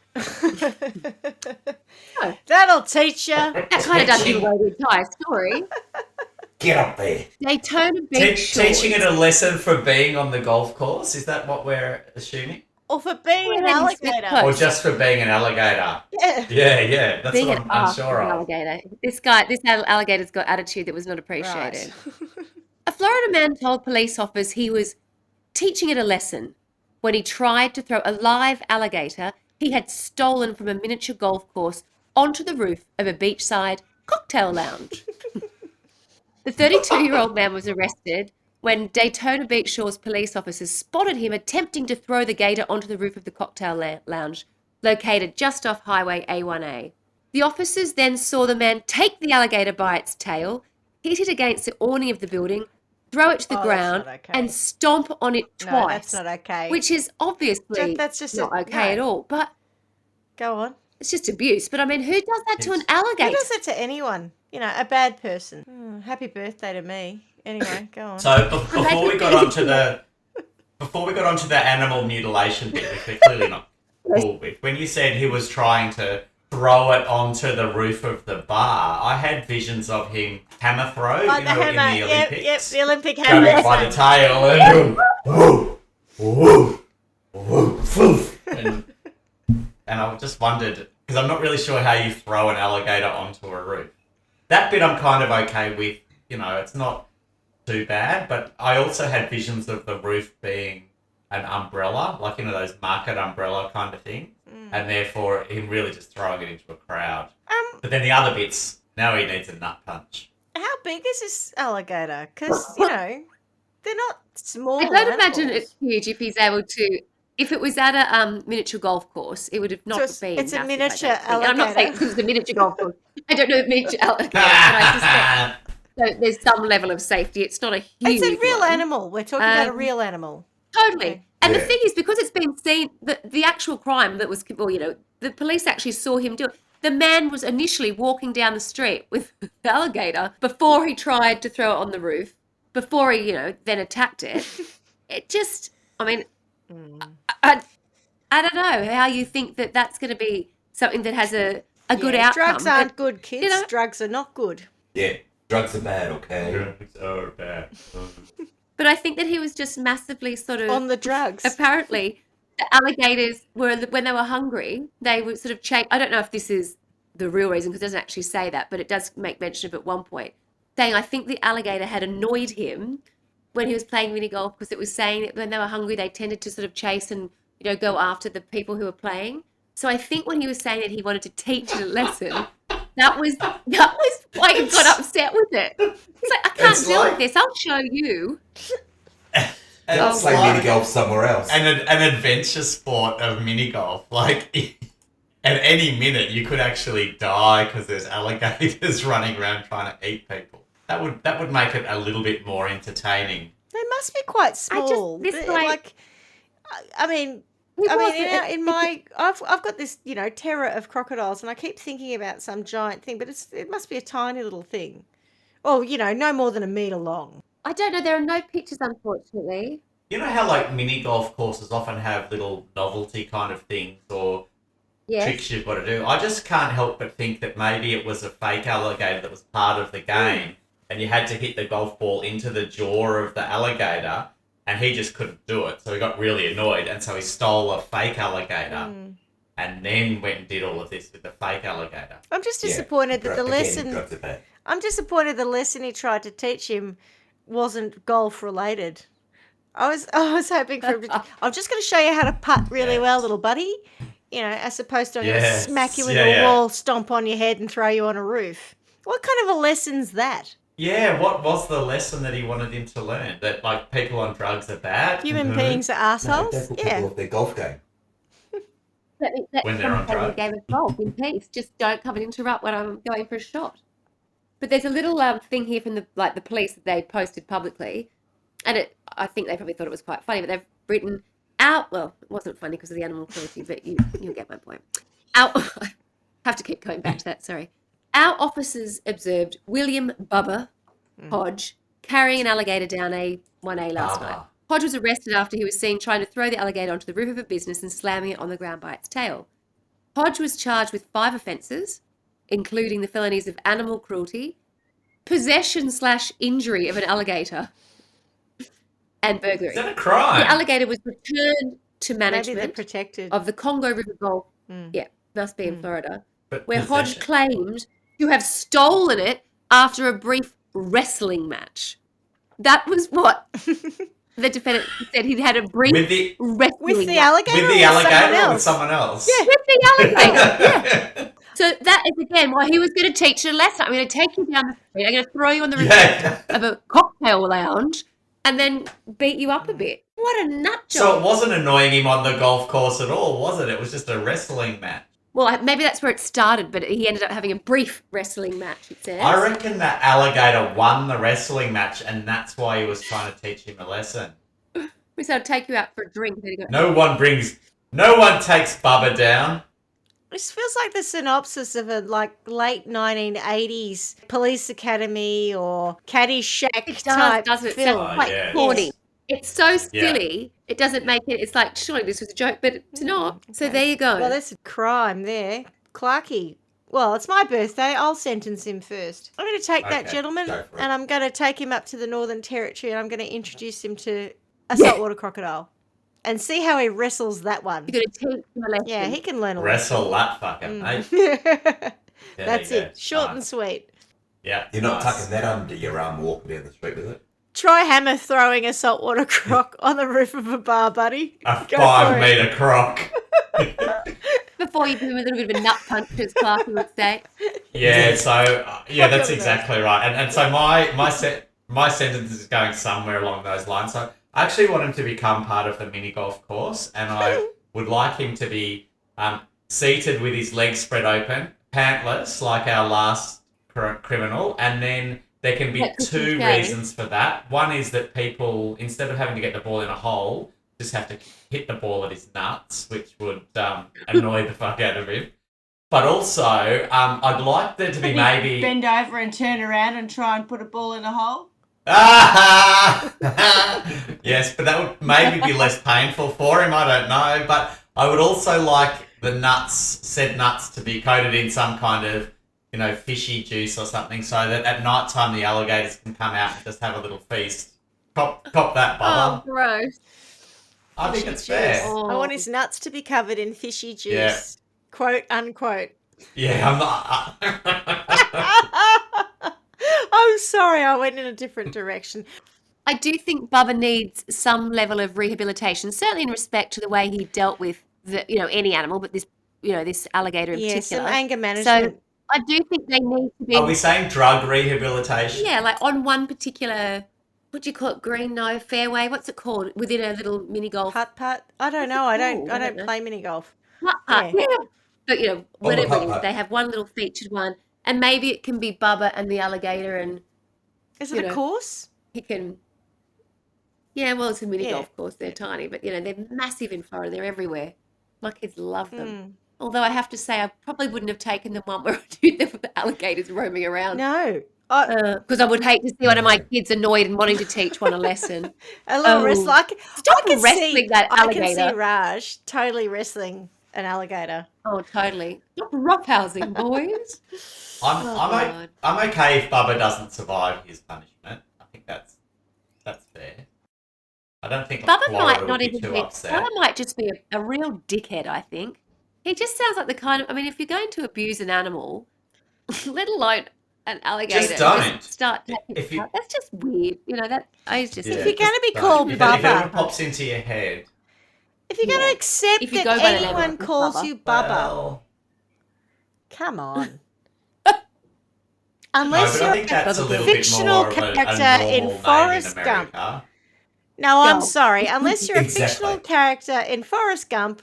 That'll teach you. That kind of does give away the entire story. Get up there. Daytona Beach Shores. Teaching it a lesson for being on the golf course, is that what we're assuming? Or for being an Well, it's alligator. Or just for being an alligator? Yeah. Yeah, that's Being what an I'm ass unsure of an of. alligator. This alligator's got attitude that was not appreciated. Right. A Florida man told police officers he was teaching it a lesson when he tried to throw a live alligator he had stolen from a miniature golf course onto the roof of a beachside cocktail lounge. The 32-year-old man was arrested when Daytona Beach Shores police officers spotted him attempting to throw the gator onto the roof of the cocktail lounge located just off Highway A1A. The officers then saw the man take the alligator by its tail, hit it against the awning of the building, throw it to the Oh, that's ground, not okay. and stomp on it twice. No, that's not okay. Which is obviously That's just not okay at all. But Go on. it's just abuse. But I mean, who does that to an Who alligator? does that to anyone? You know, a bad person. Happy birthday to me. Anyway, go on. So before we got onto the animal mutilation bit, which we're clearly not cool with, when you said he was trying to throw it onto the roof of the bar, I had visions of him hammer throw, Like the hammer. in the Olympics. Yep, the Olympic Grab hammer. it by the tail and woo, woo, woo, woof. And I just wondered, because I'm not really sure how you throw an alligator onto a roof. That bit I'm kind of okay with, it's not too bad, but I also had visions of the roof being an umbrella, like, those market umbrella kind of thing, and therefore him really just throwing it into a crowd. But then the other bits, now he needs a nut punch. How big is this alligator? Because, they're not small. I don't imagine animals. it's huge if he's able to. If it was at a miniature golf course, it would have not So been. it's a massive, miniature I don't think. And I'm not saying alligator. because it's a miniature golf course. I don't know the miniature alligator, but I suspect so there's some level of safety. It's not a huge. It's a real one. animal. We're talking about a real animal. Totally. Okay. And the Yeah. thing is, because it's been seen, the actual crime that was, the police actually saw him do it. The man was initially walking down the street with the alligator before he tried to throw it on the roof, before he, then attacked it. It just, I mean, I don't know how you think that that's going to be something that has a good outcome. Drugs aren't but, good, kids. know- Drugs are not good. Yeah, drugs are bad, okay? Drugs are bad. But I think that he was just massively sort of On the drugs. apparently the alligators were, when they were hungry, they would sort of I don't know if this is the real reason because it doesn't actually say that, but it does make mention of it at one point, saying I think the alligator had annoyed him when he was playing mini golf because it was saying that when they were hungry they tended to sort of chase and go after the people who were playing. So I think when he was saying that he wanted to teach it a lesson, that was why he got upset with it. He's like, I can't It's deal like- with this. I'll show you. I'll It's play like mini golf somewhere else. an adventure sport of mini golf. Like, at any minute you could actually die because there's alligators running around trying to eat people. That would make it a little bit more entertaining. They must be quite small. this They're guy- like, I mean, He wasn't- in my, I've got this, terror of crocodiles, and I keep thinking about some giant thing, but it must be a tiny little thing. Oh, no more than a metre long. I don't know. There are no pictures, unfortunately. You know how like mini golf courses often have little novelty kind of things or Yes. tricks you've got to do? I just can't help but think that maybe it was a fake alligator that was part of the game and you had to hit the golf ball into the jaw of the alligator and he just couldn't do it. So he got really annoyed and so he stole a fake alligator and then went and did all of this with the fake alligator. I'm just Yeah, disappointed that the again, lesson. drugs are bad. I'm disappointed the lesson he tried to teach him wasn't golf related. I was hoping for him to. I'm just going to show you how to putt really well, little buddy. As opposed to I'm going to Yes, smack you into yeah, a yeah. wall, stomp on your head, and throw you on a roof. What kind of a lesson's that? Yeah, what was the lesson that he wanted him to learn? That like people on drugs are bad? Human Mhm. beings are No, assholes. don't put Yeah. people off their golf game. Let When they're on play a drugs. game of golf in peace. Just don't come and interrupt when I'm going for a shot. But there's a little thing here from the police that they posted publicly, and I think they probably thought it was quite funny. But they've written out. Well, it wasn't funny because of the animal cruelty, but you'll get my point. I have to keep going back to that. Sorry. Our officers observed William Bubba Hodge carrying an alligator down A1A last night. Hodge was arrested after he was seen trying to throw the alligator onto the roof of a business and slamming it on the ground by its tail. Hodge was charged with 5 offences, including the felonies of animal cruelty, possession/injury of an alligator, and burglary. Is that a crime? The alligator was returned to Maybe they're management protected. of the Congo River Gulf. Mm. Yeah, must be in Florida, But where Hodge possession. claimed to have stolen it after a brief wrestling match. That was what the defendant said. He had a brief With the wrestling With the match. alligator? with the or with someone alligator or with else? someone else? Yeah. With the alligator, yeah. So that is, again, why he was going to teach you a lesson. I'm going to take you down the street. I'm going to throw you on the roof Yeah. of a cocktail lounge and then beat you up a bit. What a nut So job. it wasn't annoying him on the golf course at all, was it? It was just a wrestling match. Well, maybe that's where it started, but he ended up having a brief wrestling match, it says. I reckon that alligator won the wrestling match, and that's why he was trying to teach him a lesson. We said, I'll take you out for a drink. Then he goes, No one takes Bubba down. This feels like the synopsis of a late 1980s police academy or Caddyshack it does, type doesn't it? film. Sounds quite yeah. corny. Yes. It's so silly. It doesn't make it. It's like, surely this was a joke, but it's not. So Okay. there you go. Well, that's a crime there. Clarky. Well, it's my birthday. I'll sentence him first. I'm going to take that Okay, gentleman go for it. and I'm going to take him up to the Northern Territory and I'm going to introduce him to a saltwater crocodile and see how he wrestles that one. You're going to teach him a lesson. Yeah, he can learn a Wrestle that fucker, mate. lesson. There That's you go. it. Short and Nice. sweet. Yeah. You're not nice. tucking that under your arm walking down the street with it? Try hammer throwing a saltwater croc on the roof of a bar, buddy. A Go for 5-meter croc. Before you do a little bit of a nut punch, as Clarky would say. Yeah, so yeah, Look that's at exactly right. And so my sentence is going somewhere along those lines. So I actually want him to become part of the mini golf course, and I would like him to be seated with his legs spread open, pantless, like our last criminal, and then there can be Like two Christmas Day. reasons for that. One is that people, instead of having to get the ball in a hole, just have to hit the ball at his nuts, which would annoy the fuck out of him. But also, I'd like there to be maybe... Bend over and turn around and try and put a ball in a hole. Yes, but that would maybe be less painful for him, I don't know. But I would also like the said nuts to be coated in some kind of, fishy juice or something, so that at night time the alligators can come out and just have a little feast. Cop that, Oh, Bubba. gross. I think Fishy it's fair. juice. Oh. I want his nuts to be covered in fishy juice. Yeah. Quote, unquote. Yeah, I'm not... I'm sorry, I went in a different direction. I do think Bubba needs some level of rehabilitation, certainly in respect to the way he dealt with any animal, but this alligator in Yeah, some particular. anger management. So I do think they need to be, Are we saying drug rehabilitation? yeah, like on one particular, what do you call it, green, no, fairway, what's it called, within a little mini golf Putt. I don't know. I don't know. play mini golf. putt-putt, yeah. But, whatever it is, putt-putt. they have one little featured one, and maybe it can be Bubba and the alligator, and Is it a course? he can, yeah, well, it's a mini Yeah. golf course, they're tiny, but, they're massive in Florida, they're everywhere. My kids love them. Mm. Although I have to say, I probably wouldn't have taken the one where I do them with the alligators roaming around. No. Because I would hate to see one of my kids annoyed and wanting to teach one a lesson. A little Oh. wrestler. Stop I can wrestling see, that I can see alligator. Raj totally wrestling an alligator. Oh, totally. Stop roughhousing, boys. I'm God. I'm okay if Bubba doesn't survive his punishment. I think that's fair. I don't think Bubba Florida might would not be even too be. upset. Bubba might just be a real dickhead, I think. He just sounds like the kind of. I mean, if you're going to abuse an animal, let alone an alligator, Just don't. start taking If you- it out. That's just weird. That I just. Yeah. If you're going to be Just called If it ever Bubba, pops into your head, if you're going Yeah. to accept If you that go by the name anyone of calls Bubba. you Bubba, well, come on. no, Unless but I you're think that's a little fictional bit more of character a normal in name Forrest in Gump. America. No, I'm No. sorry. Unless you're a Exactly. fictional character in Forrest Gump,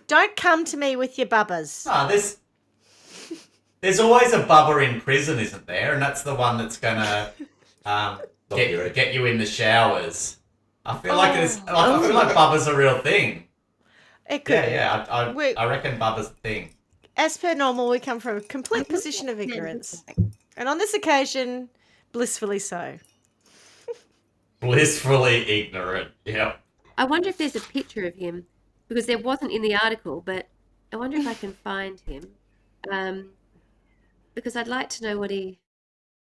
don't come to me with your bubbas. No, there's always a Bubba in prison, isn't there? And that's the one that's gonna get you in the showers. I feel like it's. I feel like Bubba's a real thing. It could. Yeah. Wait. I reckon Bubba's a thing. As per normal, we come from a complete position of ignorance. And on this occasion, blissfully so. Blissfully ignorant. Yep. I wonder if there's a picture of him because there wasn't in the article, but I wonder if I can find him. Because I'd like to know what he.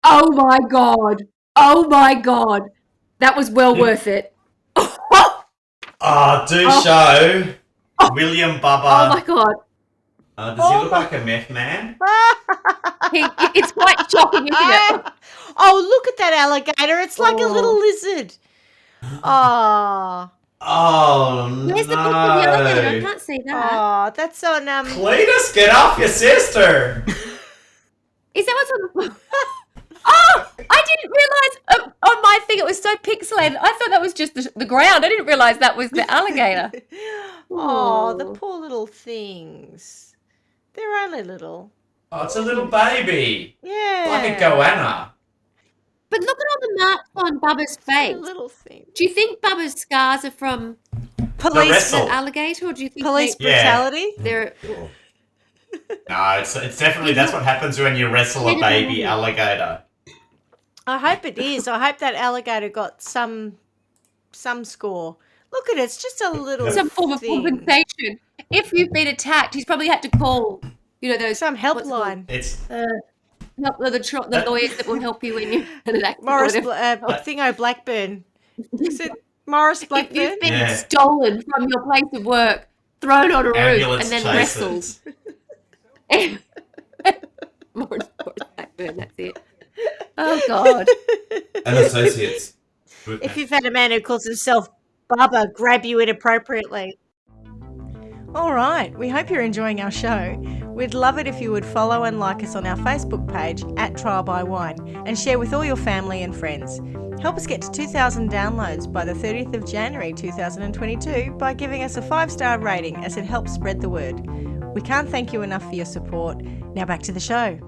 Oh my god! Oh my god! That was well worth it. Show William Bubba. Oh my god! Does he look like a meth man? It's quite shocking, isn't it? Oh, look at that alligator. It's like a little lizard. Oh. Oh, Where's the picture of the alligator? I can't see that. Oh, that's on Cletus, get off your sister! Is that what's on the... Oh! I didn't realise on my thing it was so pixelated. I thought that was just the ground. I didn't realise that was the alligator. Oh, the poor little things. They're only little. Oh, it's a little baby. Yeah. Like a goanna. But look at all the marks on Bubba's face. Little thing. Do you think Bubba's scars are from Police wrestle. the alligator, or do you think Police brutality? they're... No, it's definitely, that's what happens when you wrestle a baby alligator. I hope it is. I hope that alligator got some score. Look at it. It's just a little some form of thing. compensation. If you've been attacked, he's probably had to call, those... Some helpline. It's... the lawyers that will help you when you're in an accident. Morris Thingo Blackburn. Is it Morris Blackburn? If you've been stolen from your place of work, thrown on a roof, and then wrestled. Morris Blackburn, that's it. Oh, God. And associates. If you've had a man who calls himself Bubba grab you inappropriately. All right, we hope you're enjoying our show. We'd love it if you would follow and like us on our Facebook page @TrialByWine and share with all your family and friends. Help us get to 2,000 downloads by the 30th of January 2022 by giving us a 5-star rating, as it helps spread the word. We can't thank you enough for your support. Now back to the show.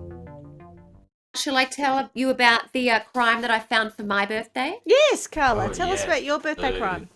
Shall I tell you about the crime that I found for my birthday? Yes, Carla, tell us about your birthday crime.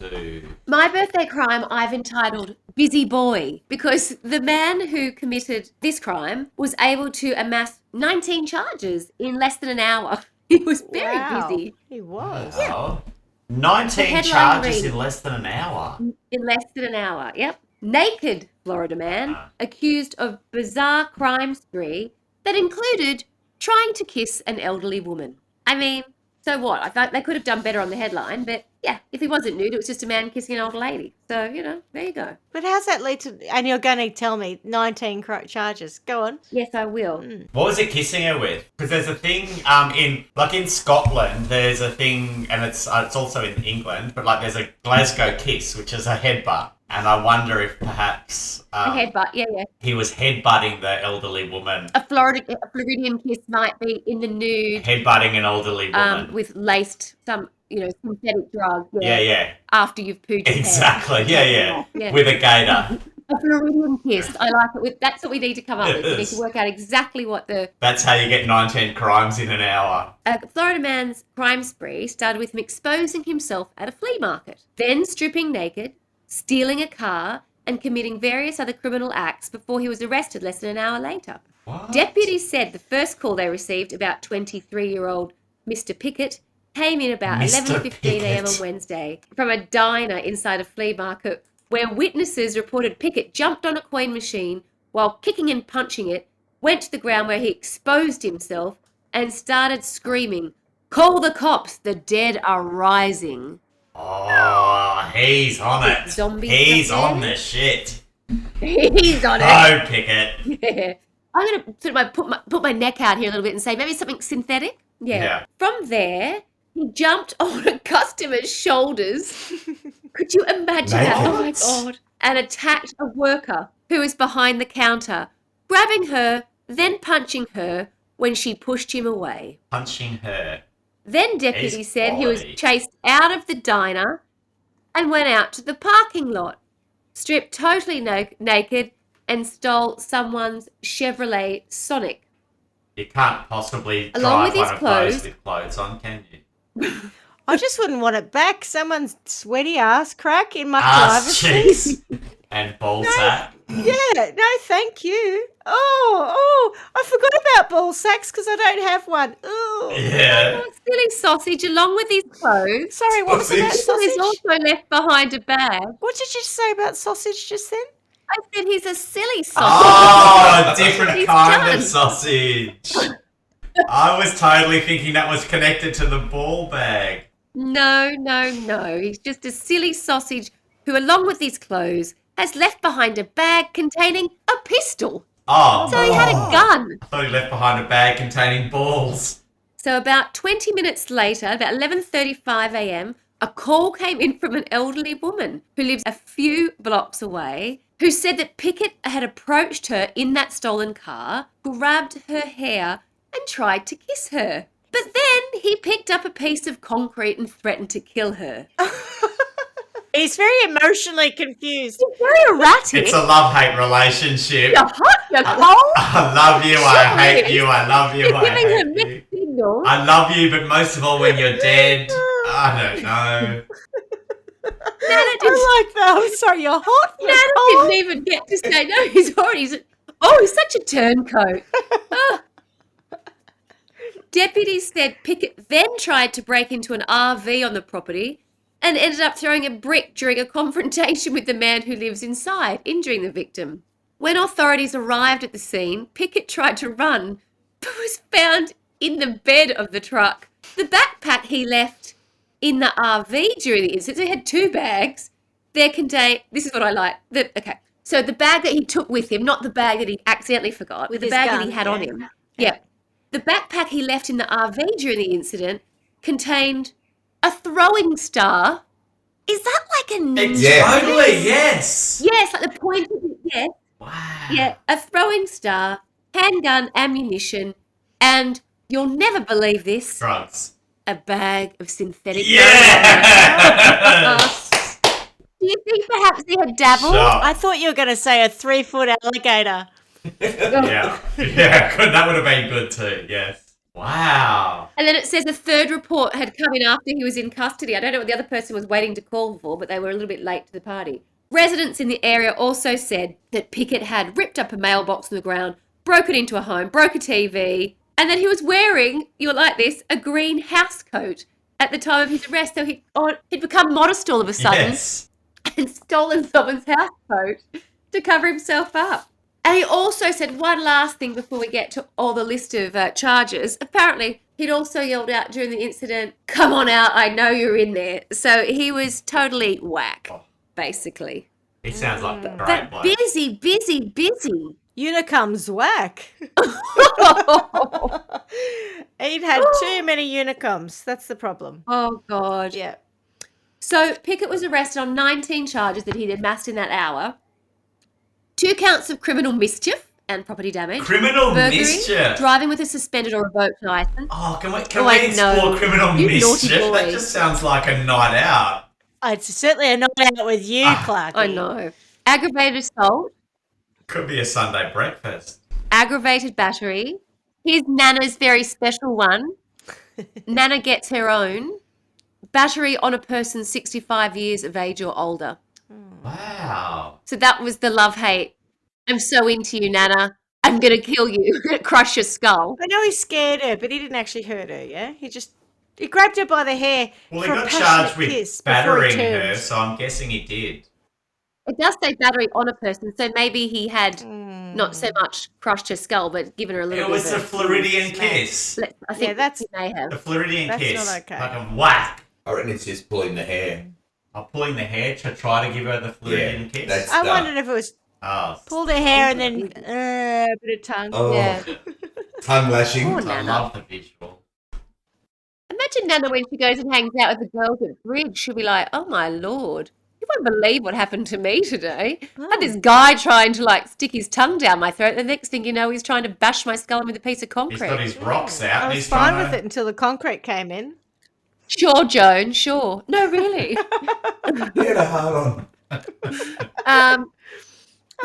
My birthday crime I've entitled Busy Boy, because the man who committed this crime was able to amass 19 charges in less than an hour. He was very busy. He was. Wow. 19 charges in less than an hour. In less than an hour, yep. Naked Florida man accused of bizarre crime spree that included trying to kiss an elderly woman. I mean, so what? I thought they could have done better on the headline, but yeah, if he wasn't nude, it was just a man kissing an older lady. So, there you go. But how's that lead to, and you're going to tell me 19 charges. Go on. Yes, I will. What was it kissing her with? Because there's a thing in Scotland, there's a thing, and it's also in England, but there's a Glasgow kiss, which is a headbutt. And I wonder if perhaps a headbutt, yeah. He was headbutting the elderly woman. A Floridian kiss might be in the nude. Headbutting an elderly woman. With laced some, synthetic drug. Yeah. After you've pooed your Exactly, yeah. With a gator. A Floridian kiss. I like it. That's what we need to come up with. We need to work out exactly what That's how you get 19 crimes in an hour. A Florida man's crime spree started with him exposing himself at a flea market, then stripping naked, stealing a car, and committing various other criminal acts before he was arrested less than an hour later. What? Deputies said the first call they received about 23-year-old Mr. Pickett came in about 11:15 a.m. on Wednesday from a diner inside a flea market, where witnesses reported Pickett jumped on a coin machine while kicking and punching it, went to the ground where he exposed himself and started screaming, "Call the cops, the dead are rising." Oh, he's on it. He's on the shit. He's on it. Oh, Pickett. Yeah. I'm going to sort of put my neck out here a little bit and say maybe something synthetic. Yeah. From there, he jumped on a customer's shoulders. Could you imagine that? Oh, my God. And attacked a worker who was behind the counter, grabbing her, then punching her when she pushed him away. Punching her. Then deputies said he was chased out of the diner and went out to the parking lot, stripped totally naked, and stole someone's Chevrolet Sonic. You can't possibly Along drive with his one of clothes, those with clothes on, can you? I just wouldn't want it back. Someone's sweaty ass crack in my Ass driver's cheeks and ball sack. Yeah, no, thank you. Oh, I forgot about ball sacks because I don't have one. Oh, Yeah. Oh, silly sausage, along with his clothes. sorry, what was about Sausage. He's sausage? also left behind a bag. What did you say about sausage just then? I said he's a silly sausage. Oh, different He's kind done. of sausage. I was totally thinking that was connected to the ball bag. No. He's just a silly sausage who, along with his clothes, has left behind a bag containing a pistol. Oh, So he had a gun. I thought he left behind a bag containing balls. So about 20 minutes later, about 11:35 a.m., a call came in from an elderly woman who lives a few blocks away, who said that Pickett had approached her in that stolen car, grabbed her hair, and tried to kiss her. But then he picked up a piece of concrete and threatened to kill her. He's very emotionally confused. He's very erratic. It's a love-hate relationship. You're hot, you're cold. I love you, I Sure hate is. you, I love you, He's I giving her hate you. mixed signals. I love you, but most of all when you're dead. I don't know. Nana didn't, I like that. I'm sorry, you're hot. You're Nana cold. didn't even get to say no. He's such a turncoat. Oh. Deputies said Pickett then tried to break into an RV on the property and ended up throwing a brick during a confrontation with the man who lives inside, injuring the victim. When authorities arrived at the scene, Pickett tried to run, but was found in the bed of the truck. The backpack he left in the RV during the incident, so he had two bags. There contained, this is what I like. So the bag that he took with him, not the bag that he accidentally forgot, With the his bag that gun, he had yeah. on him. Yeah. The backpack he left in the RV during the incident contained a throwing star. Is that like a ninja? Yeah. Totally, yes. Yes, like the point of it, yes. Wow. Yeah, a throwing star, handgun, ammunition, and you'll never believe this, Drugs. a bag of synthetic Yes. Do you think perhaps he had dabbled? Shut. I thought you were going to say a 3-foot alligator. Yeah. Yeah, good. That would have been good too, yes. Wow. And then it says a third report had come in after he was in custody. I don't know what the other person was waiting to call for, but they were a little bit late to the party. Residents in the area also said that Pickett had ripped up a mailbox on the ground, broken into a home, broke a TV, and that he was wearing, you'll like this, a green house coat at the time of his arrest. So he'd become modest all of a sudden Yes. and stolen someone's house coat to cover himself up. And he also said one last thing before we get to all the list of charges. Apparently, he'd also yelled out during the incident, "Come on out, I know you're in there." So he was totally whack, basically. He sounds like a great But bloke. busy. Unicum's whack. He'd had too many unicums. That's the problem. Oh, God. Yeah. So Pickett was arrested on 19 charges that he'd amassed in that hour. 2 counts of criminal mischief and property damage. Criminal burglary, mischief. driving with a suspended or revoked license. Oh, can we Oh, I explore know. criminal You naughty mischief? That boy. just sounds like a night out. It's certainly a night out with you, Clarky. I know. Aggravated assault, Could be a Sunday breakfast. aggravated battery. Here's Nana's very special one. Nana gets her own. Battery on a person 65 years of age or older. Wow. So that was the love-hate. I'm so into you, Nana. I'm going to kill you. Crush your skull. I know he scared her, but he didn't actually hurt her, yeah? He grabbed her by the hair Well, he for a got passionate charged with kiss before he battering her, turned. so I'm guessing he did. It does say battery on a person, so maybe he had not so much crushed her skull, but given her a little It bit was of a Floridian kiss. I think Yeah, that's- he may have. A Floridian That's kiss. not okay. Like a whack. I reckon it's just pulling the hair. I'm pulling the hair to try to give her the Floridian kiss. that's- I Stuff. wondered if it was Oh, pulled her hair and then a bit of tongue. Oh, Yeah. tongue lashing. Oh, I Nana. love the visual. Imagine Nana when she goes and hangs out with the girls at bridge. She'll be like, "Oh my lord, you won't believe what happened to me today. I had this guy trying to stick his tongue down my throat. The next thing you know, he's trying to bash my skull in with a piece of He's concrete." got his rocks out I and was he's fine trying with to... it until the concrete came in. Sure, Joan. Sure. No, really. He had a hard on.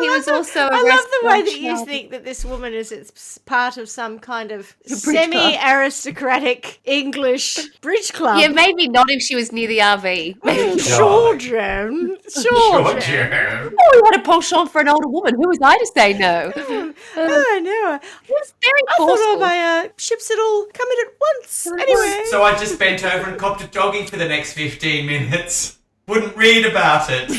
He was also I love the arrested way on that you charges. think that this woman is it's part of some kind of bridge club. semi-aristocratic English bridge club. Yeah, maybe not if she was near the RV. Maybe. Children. Georgia. Oh, he had a penchant for an older woman. Who was I to say no? Oh, no. He was very I thought all forceful. my ships had all come in at once. Anyway. So I just bent over and copped a jogging for the next 15 minutes. Wouldn't read about it.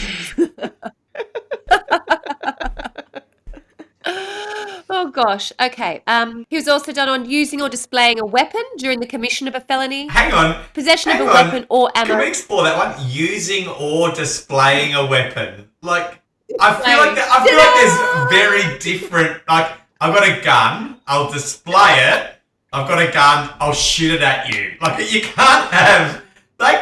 Oh gosh. Okay. He was also done on using or displaying a weapon during the commission of a felony, Hang on. possession of Hang a on. weapon or Can we ammo. explore that one? Using or displaying a weapon. Like, I feel like there's very different. Like, I've got a gun. I'll display it. I've got a gun. I'll shoot it at you. Like, you can't have. Like,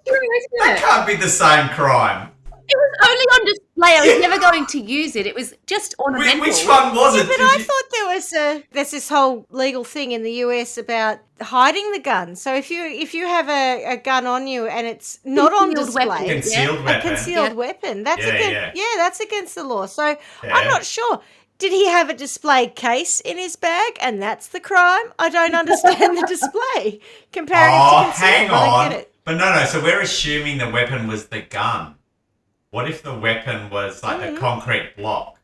True, isn't that it? can't be the same crime. It was only on display. I was never going to use it. It was just ornamental. Which one was it? But Did I you- thought there's this whole legal thing in the US about hiding the gun. So if you have a gun on you and it's not on Concealed display, weapon. Concealed a weapon. concealed weapon, that's Yeah, that's against the law. So Yeah. I'm not sure. Did he have a display case in his bag and that's the crime? I don't understand the display comparative to Oh, concealed. hang I don't on. get it. But no. So we're assuming the weapon was the gun. What if the weapon was like a concrete block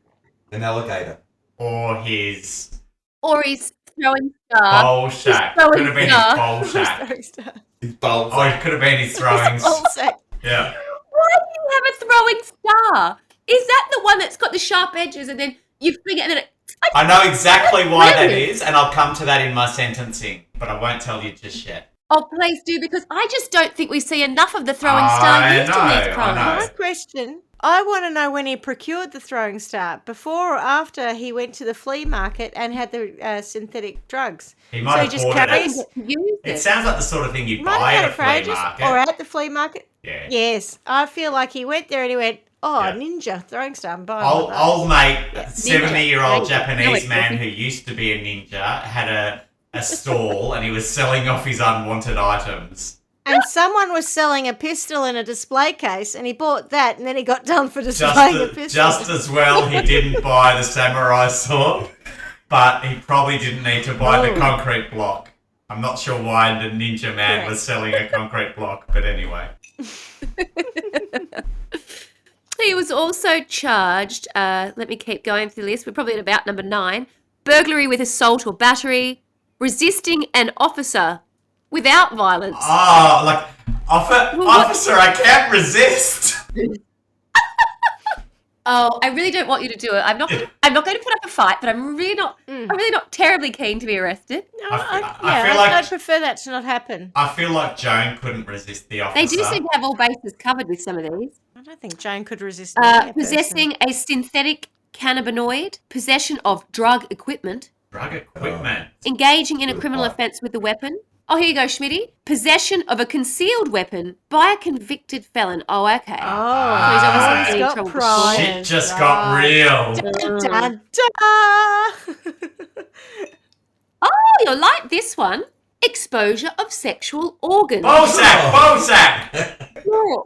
An alligator. or his Or he's throwing star. bowl shack? throwing Could have been his star. bowl shack. His bowls. Oh, it could have been his throwing. Also, Yeah. Why do you have a throwing star? Is that the one that's got the sharp edges and then you fling it and then it... I know exactly why that Brilliant. is, and I'll come to that in my sentencing, but I won't tell you just yet. Oh, please do, because I just don't think we see enough of the throwing star I used in know, these I crimes. know. my question, I want to know when he procured the throwing star, before or after he went to the flea market and had the synthetic drugs. He might have just bought carries it. Use It it. sounds like the sort of thing you Might buy have at had a it for flea ages, market. or at the flea market. Yeah. Yes, I feel like he went there and he went, oh, Yeah. ninja throwing star. I'm buying one of those. Old mate, Yeah. 70-year-old Ninja. Japanese No, man who used to be a ninja, had a stall and he was selling off his unwanted items. And someone was selling a pistol in a display case, and he bought that, and then he got done for Just, displaying a pistol. just as well he didn't buy the samurai sword, but he probably didn't need to buy the Oh. concrete block. I'm not sure why the ninja man Correct. was selling a concrete block, but anyway. He was also charged, let me keep going through the list, we're probably at about number 9, burglary with assault or battery, resisting an officer without violence. Oh, like, what- officer, I can't resist. Oh, I really don't want you to do it. I'm not going to put up a fight, but I'm really not terribly keen to be arrested. No, I feel like- I'd prefer that to not happen. I feel like Joan couldn't resist the officer. They do seem to have all bases covered with some of these. I don't think Jane could resist me, a person. Possessing a synthetic cannabinoid, possession of drug equipment, Drug equipment. engaging in a Good criminal point. offence with the weapon. Oh, here you go, Schmitty. Possession of a concealed weapon by a convicted felon. Oh, okay. Oh, So he's Ah. obviously he's got trouble pride. before. Shit just got real. Dun, dun. Oh, you'll like this one. Exposure of sexual organs. Bozak! Plural.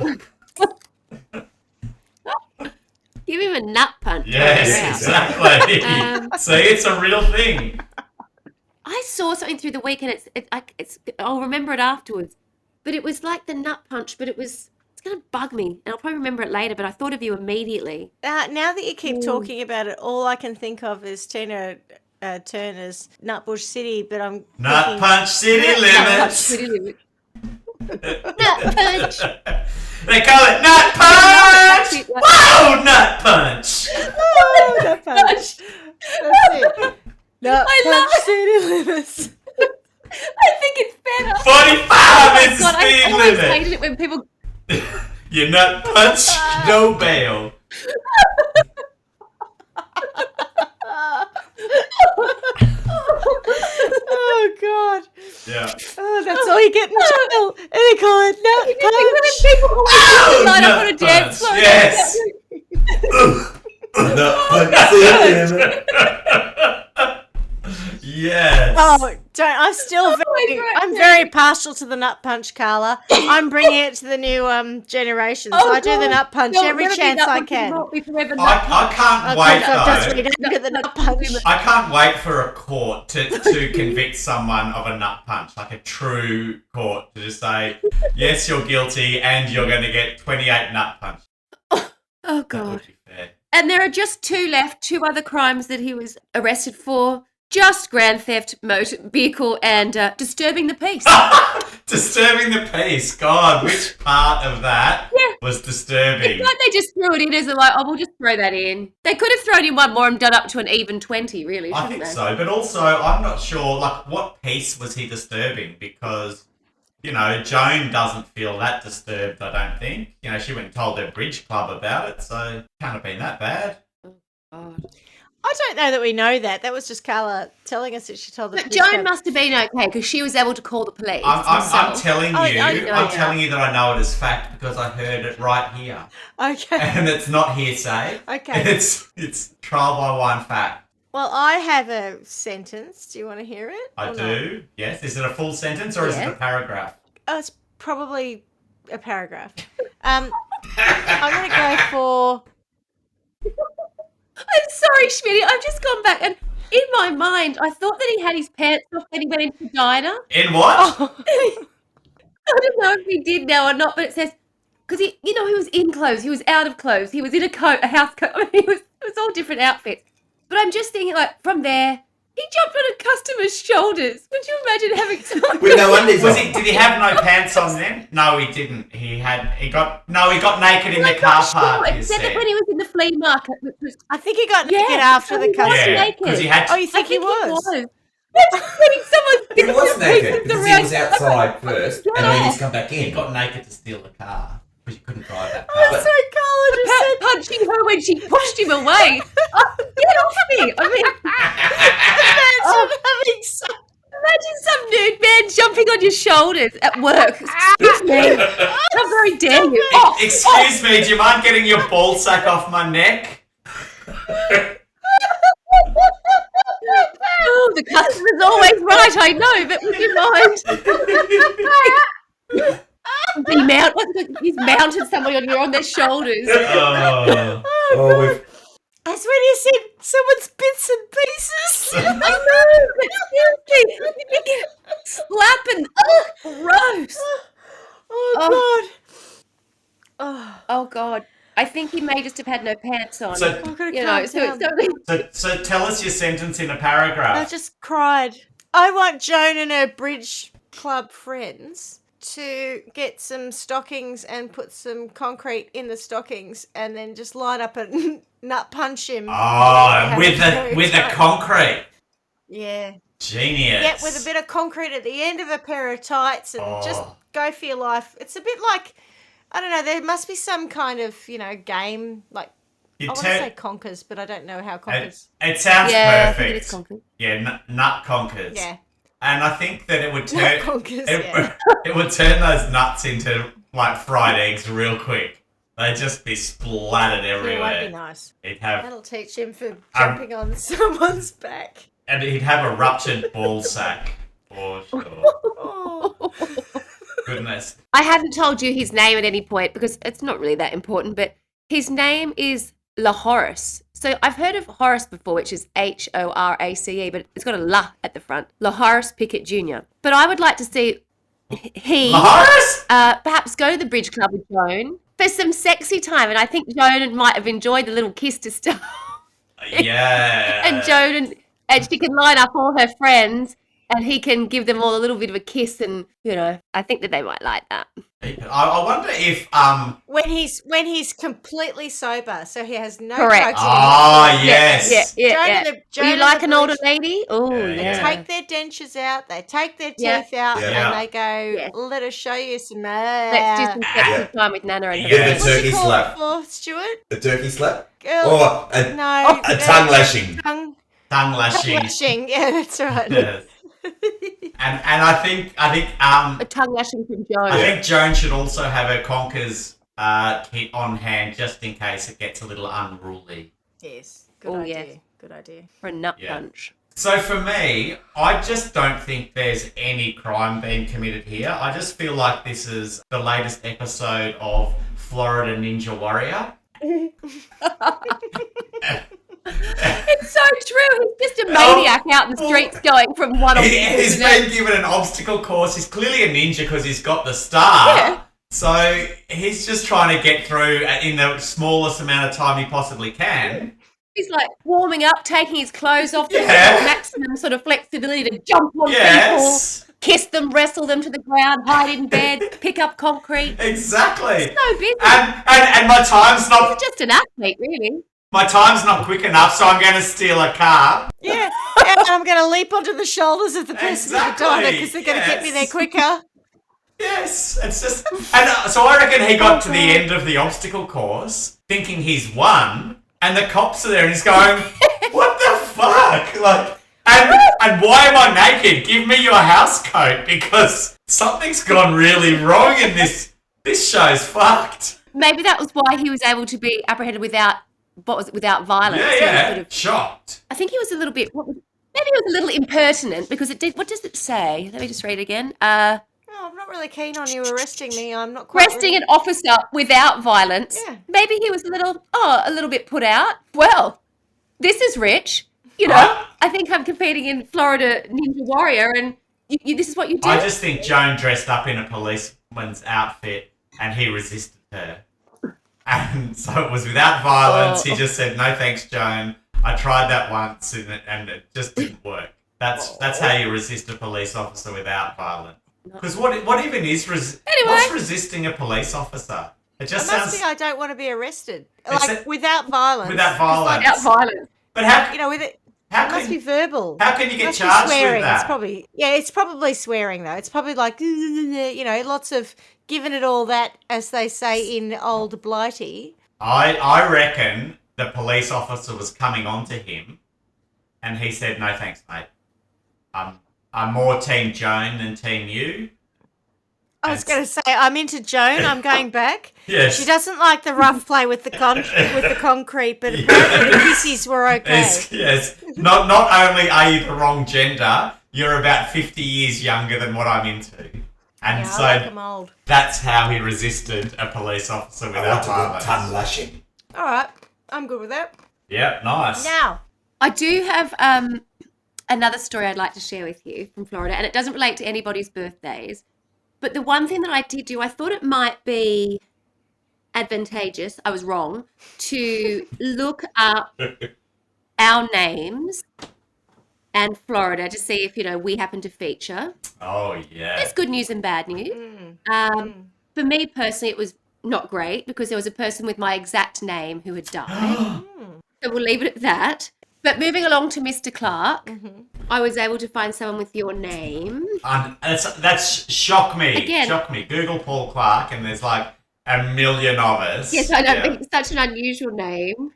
Give him a nut punch. Yes, Yeah. exactly. See, it's a real thing. I saw something through the week, and it's I'll remember it afterwards. But it was like the nut punch, but it's going to bug me, and I'll probably remember it later. But I thought of you immediately. Now that you keep talking about it, all I can think of is Tina Turner's Nutbush City, but I'm Nut thinking, Punch City Limits. Nut punch. They call it Nut Punch! Whoa, Nut Punch! Oh, Nut Punch. That's it. Nut I love Punch City Limits. I think it's better. 45 Oh is the God, I speed always limit. hated it when people. You nut punch, no bail. Oh, God. Yeah. Oh, that's all you get in jail. And they call it Nut Punch. People always line up on a Nut dance punch, floor. yes. Nut punch city limit. Yes. Oh, don't. I'm still my very, God, I'm yeah. very partial to the nut punch, Carla. I'm bringing it to the new generation. So I do the nut punch every chance I can. I can't wait though. The nut punch. I can't wait for a court to convict someone of a nut punch, like a true court, to just say, yes, you're guilty and you're going to get 28 nut punch. Oh, That God. would be fair. And there are just 2 left, 2 other crimes that he was arrested for. Just grand theft, motor vehicle, and disturbing the peace. Disturbing the peace. God, which part of that was disturbing? It's like they just threw it in as we'll just throw that in. They could have thrown in one more and done up to an even 20, really, I shouldn't think they? so, but also I'm not sure, like, what peace was he disturbing? Because, Joan doesn't feel that disturbed, I don't think. She went and told her bridge club about it, so it can't have been that bad. Oh. I don't know that we know that. That was just Carla telling us that she told the But police Joan that- must have been okay because she was able to call the police. I'm herself. telling you, I know. telling you that I know it as fact because I heard it right here. Okay. And it's not hearsay. Okay. It's trial by one fact. Well, I have a sentence. Do you want to hear it? I or do. not? Yes. Is it a full sentence or is it Yeah. a paragraph? Oh, it's probably a paragraph. I'm going to go for... I'm sorry, Schmitty. I've just gone back and in my mind, I thought that he had his pants off when he went into the diner. In what? I don't know if he did now or not, but it says because he was in clothes, he was out of clothes, he was in a coat, a house coat. I mean, it was all different outfits. But I'm just thinking, like from there, he jumped on a customer's shoulders. Would you imagine having someone? With no undies Was on. he? Did he have no pants on then? No, he didn't. He got naked in the I'm car not sure. park. It said that when he was in the flea market, which was I think he got Yeah, naked after the he was custody. Yeah, naked. because he had. Oh, you I think he think was? Imagine putting someone's He was naked pieces because he around- was outside first, and then he's come back He in. got naked to steal the car because you couldn't drive that Oh, car. so Carla just said... punching her when she pushed him away. Oh, get off me! I mean, imagine some nude man jumping on your shoulders at work. Excuse me. How very dare you? Oh, Excuse me, do you mind getting your ball sack off my neck? oh, the customer's always right, I know, but would you mind? He's mounted somebody on their shoulders. Oh. Oh, we've That's when you said someone's bits and pieces. I know, but seriously, slapping. Gross. Oh, God. Oh, God. I think he may just have had no pants on. So, I've got to you calm know, so down. it's totally... so tell us your sentence in a I paragraph. just cried. I want Joan and her bridge club friends to get some stockings and put some concrete in the stockings and then just line up and nut punch him. Oh, with Very the tight. concrete. Yeah. Genius. Yeah, with a bit of concrete at the end of a pair of tights and just go for your life. It's a bit like, I don't know, there must be some kind of, game, like, You I want to turn- say conkers, but I don't know how conkers. it sounds Yeah, I perfect. think it is concrete. Yeah, nut conkers. Yeah. And I think that it would turn Nut conkers, yeah. it would turn those nuts into like fried eggs real quick. They'd just be splattered Yeah, everywhere. won't be nice. He'd have That'll teach him for jumping on someone's back. and he'd have a ruptured ball sack for sure. Oh. Goodness. I hadn't told you his name at any point because it's not really that important, but his name is LaHorace. So I've heard of Horace before, which is Horace, but it's got a La at the front. LaHorace Pickett Jr. But I would like to see he Horace? perhaps go to the bridge club with Joan for some sexy time. And I think Joan might have enjoyed the little kiss to start. Yeah. And Joan and she can line up all her friends and he can give them all a little bit of a kiss and, I think that they might like that. I wonder if When he's completely sober, so he has no Correct. drugs in Ah, him. yes. Yeah. Joan and the- Joan Will you and like the an older bridge- lady? Oh, Yeah, yeah. yeah. Take their dentures out, they take their Yeah. teeth out, Yeah. and they go, Yeah. let us show you some... Let's do some sexy time with Nana and her Yeah. friends. What's Turkey it called slap. for, Stuart? A turkey slap? Girl, Or a no. tongue lashing? Tongue tongue lashing. lashing. Yeah, that's right. Yes. And I think A tongue lashing from Joan. I think Joan should also have her conkers kit on hand just in case it gets a little unruly. Yes, good Oh, idea. yes. Good idea. For a nut Yeah. punch. So for me, I just don't think there's any crime being committed here. I just feel like this is the latest episode of Florida Ninja Warrior. It's so true. He's just a maniac out in the streets going from one obstacle He's to the next. been given an obstacle course. He's clearly a ninja because he's got the star. Yeah. So he's just trying to get through in the smallest amount of time he possibly can. He's like warming up, taking his clothes off, Yeah. maximum sort of flexibility to jump on Yes. people, kiss them, wrestle them to the ground, hide in bed, pick up concrete. Exactly. So busy. And my time's not He's just an athlete, really. quick enough, so I'm going to steal a car. Yeah, and I'm going to leap onto the shoulders of the person at the diner because they're going to get me there quicker. Yes, it's just, and so I reckon he got to the end of the obstacle course thinking he's won, and the cops are there, and he's going, "What the fuck?" Like, and why am I naked? Give me your house coat because something's gone really wrong in this. This show's fucked. Maybe that was why he was able to be apprehended without violence. He was Yeah, sort of- shocked. I think he was a little bit. Maybe he was a little impertinent because it did. What does it say? Let me just read it again. Oh, I'm not really keen on you arresting me. I'm not quite Arresting an officer without violence. Yeah. Maybe he was a little bit put out. Well, this is rich. You know, I think I'm competing in Florida Ninja Warrior, and this is what you do. I just think Joan dressed up in a policeman's outfit and he resisted her. And so it was without violence. He just said, "No thanks, Joan. I tried that once and it just didn't work." That's how you resist a police officer without violence. Because what even is what's resisting a police officer? It just I must sounds think I don't want to be arrested. It's Like, without violence. without violence. Without violence. But how You know, with it, how it must be can verbal. how can you It get must be charged swearing. with that? It's probably swearing, though. It's probably like, you know, lots of giving it all that, as they say in old Blighty. I reckon the police officer was coming on to him and he said, "No thanks, mate. I'm more team Joan than team you." I was going to say, I'm into Joan. I'm going back. Yes. She doesn't like the rough play with the concrete, but apparently the kissies were okay. Yes. Not only are you the wrong gender, you're about 50 years younger than what I'm into. And Yeah, so I like 'em old. that's how he resisted a police officer I without want a good violence. tongue lashing. All right, I'm good with that. Yep, nice. Now, I do have another story I'd like to share with you from Florida, and it doesn't relate to anybody's birthdays. But the one thing that I did do, I thought it might be advantageous, I was wrong, to look up our names and Florida to see if, we happen to feature. Oh, yeah. There's good news and bad news. For me personally, it was not great because there was a person with my exact name who had died. So we'll leave it at that. But moving along to Mr. Clark, I was able to find someone with your name. That's shock me. Again. Shock me. Google Paul Clark and there's like a million of us. Yes, I know, Yeah. but it's such an unusual name.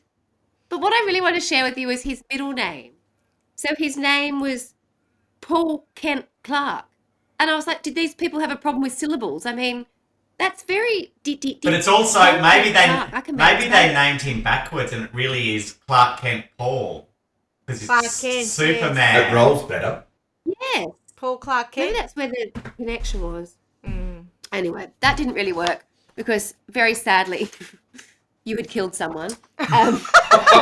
But what I really want to share with you is his middle name. So his name was Paul Kent Clark. And I was like, did these people have a problem with syllables? I mean, that's very... But it's also, Paul maybe Kent Clark. I can make they that. named him backwards and it really is Clark Kent Paul. Because Clark he's Kent, Superman. That rolls better. Yes. Paul Clark Maybe Kent. that's where the connection was. Anyway, that didn't really work because very sadly, you had killed someone. Who?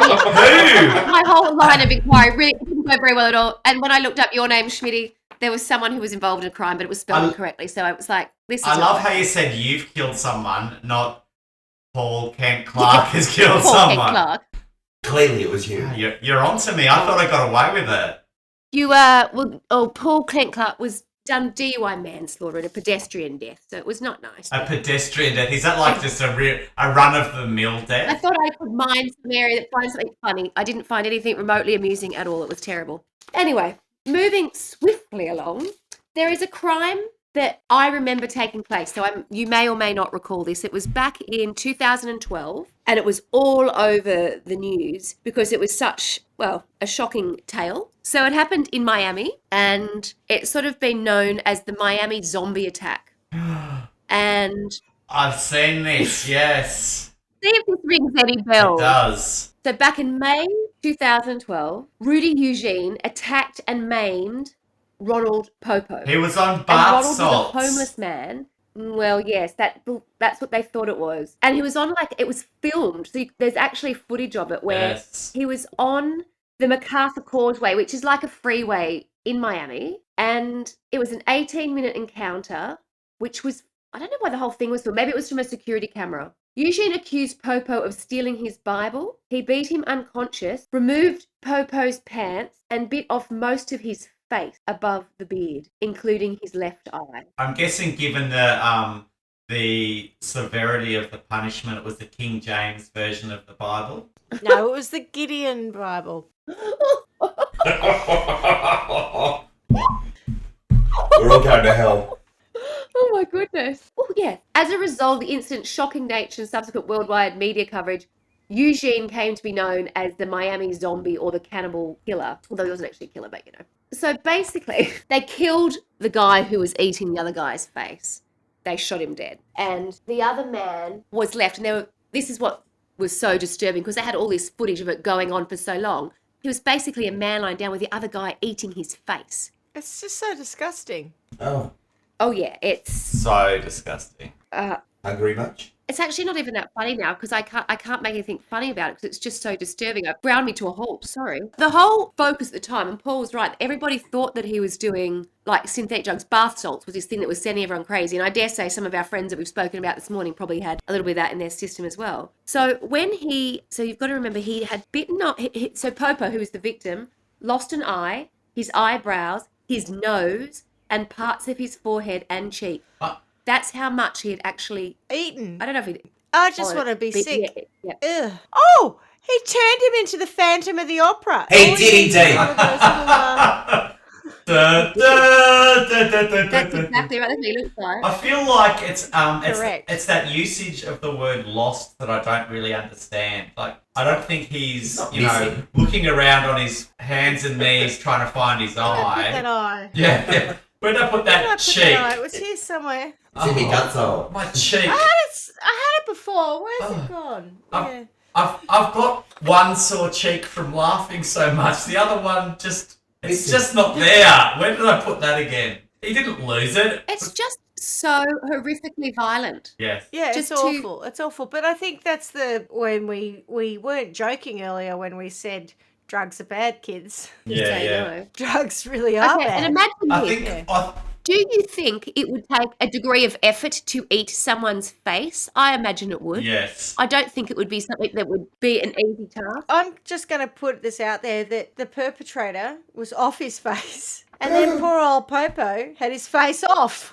My whole line of inquiry really didn't go very well at all. And when I looked up your name, Schmitty, there was someone who was involved in a crime, but it was spelled incorrectly. So I was like, this is I not love right. how you said you've killed someone, not Paul Kent Clark has killed Paul Kent someone. Clark. Clearly it was you. You're onto me. I thought I got away with it. You Paul Kent Clark was done DUI manslaughter and a pedestrian death, so it was not nice. A pedestrian death. Is that like just a run-of-the-mill I death? thought I could mine some area that find something funny. I didn't find anything remotely amusing at all. It was terrible. Anyway, moving swiftly along, there is a crime that I remember taking place. So you may or may not recall this. It was back in 2012 and it was all over the news because it was such, a shocking tale. So it happened in Miami and it's sort of been known as the Miami zombie attack. And I've seen this, yes. see if this rings any It bells. does. So back in May 2012, Rudy Eugene attacked and maimed Ronald Popo. He was on And bath Ronald salts. was a homeless man. Well, yes, that's what they thought it was. And he was on, like, it was filmed. So there's actually footage of it where Yes. he was on the MacArthur Causeway, which is like a freeway in Miami. And it was an 18-minute encounter, which was, I don't know why the whole thing was filmed. Maybe it was from a security camera. Eugene accused Popo of stealing his Bible. He beat him unconscious, removed Popo's pants, and bit off most of his face above the beard, including his left eye. I'm guessing, given the severity of the punishment, it was the King James version of the Bible. No, it was the Gideon Bible. We're all going to hell. Oh my goodness. Oh yeah. As a result of the incident's shocking nature and subsequent worldwide media coverage, Eugene came to be known as the Miami Zombie or the Cannibal Killer, although he wasn't actually a killer, but you know. So basically, they killed the guy who was eating the other guy's face. They shot him dead. And the other man was left, and this is what was so disturbing, because they had all this footage of it going on for so long. He was basically a man lying down with the other guy eating his face. It's just so disgusting. Oh, Oh yeah, it's So disgusting. hungry much? it's actually not even that funny now, because I can't make anything funny about it because it's just so disturbing. It ground me to a halt. Sorry. The whole focus at the time, and Paul was right. Everybody thought that he was doing like synthetic drugs. Bath salts was this thing that was sending everyone crazy, and I dare say some of our friends that we've spoken about this morning probably had a little bit of that in their system as well. So you've got to remember he had bitten off. So Popo, who was the victim, lost an eye, his eyebrows, his nose, and parts of his forehead and cheek. That's how much he had actually Eaten. I don't know if he. I just want to be but sick. Yeah. Ugh. Oh, he turned him into the Phantom of the Opera. He All did he needs is indeed. one of those little, That's exactly right. That's what he looks like. I feel like it's Correct. it's that usage of the word lost that I don't really understand. Like, I don't think he's Not you know missing. looking around on his hands and knees trying to find his Where'd I put that eye. eye? Yeah. Where'd I put Where'd I that put cheek? that eye? It was here somewhere. It's in me guts hole. My cheek. I had it before. Where's Oh. it gone? Oh. Yeah. I've got one sore cheek from laughing so much. The other one it's just not there. Where did I put that again? He didn't lose it. It's just so horrifically violent. Yes. Yeah, Just it's to- awful. It's awful. But I think that's when we weren't joking earlier when we said drugs are bad, kids. Just so you Yeah. know. Drugs really are Okay, bad. and imagine I this. think Do you think it would take a degree of effort to eat someone's face? I imagine it would. yes. I don't think it would be something that would be an easy task. I'm just going to put this out there that the perpetrator was off his face. And then poor old Popo had his face off.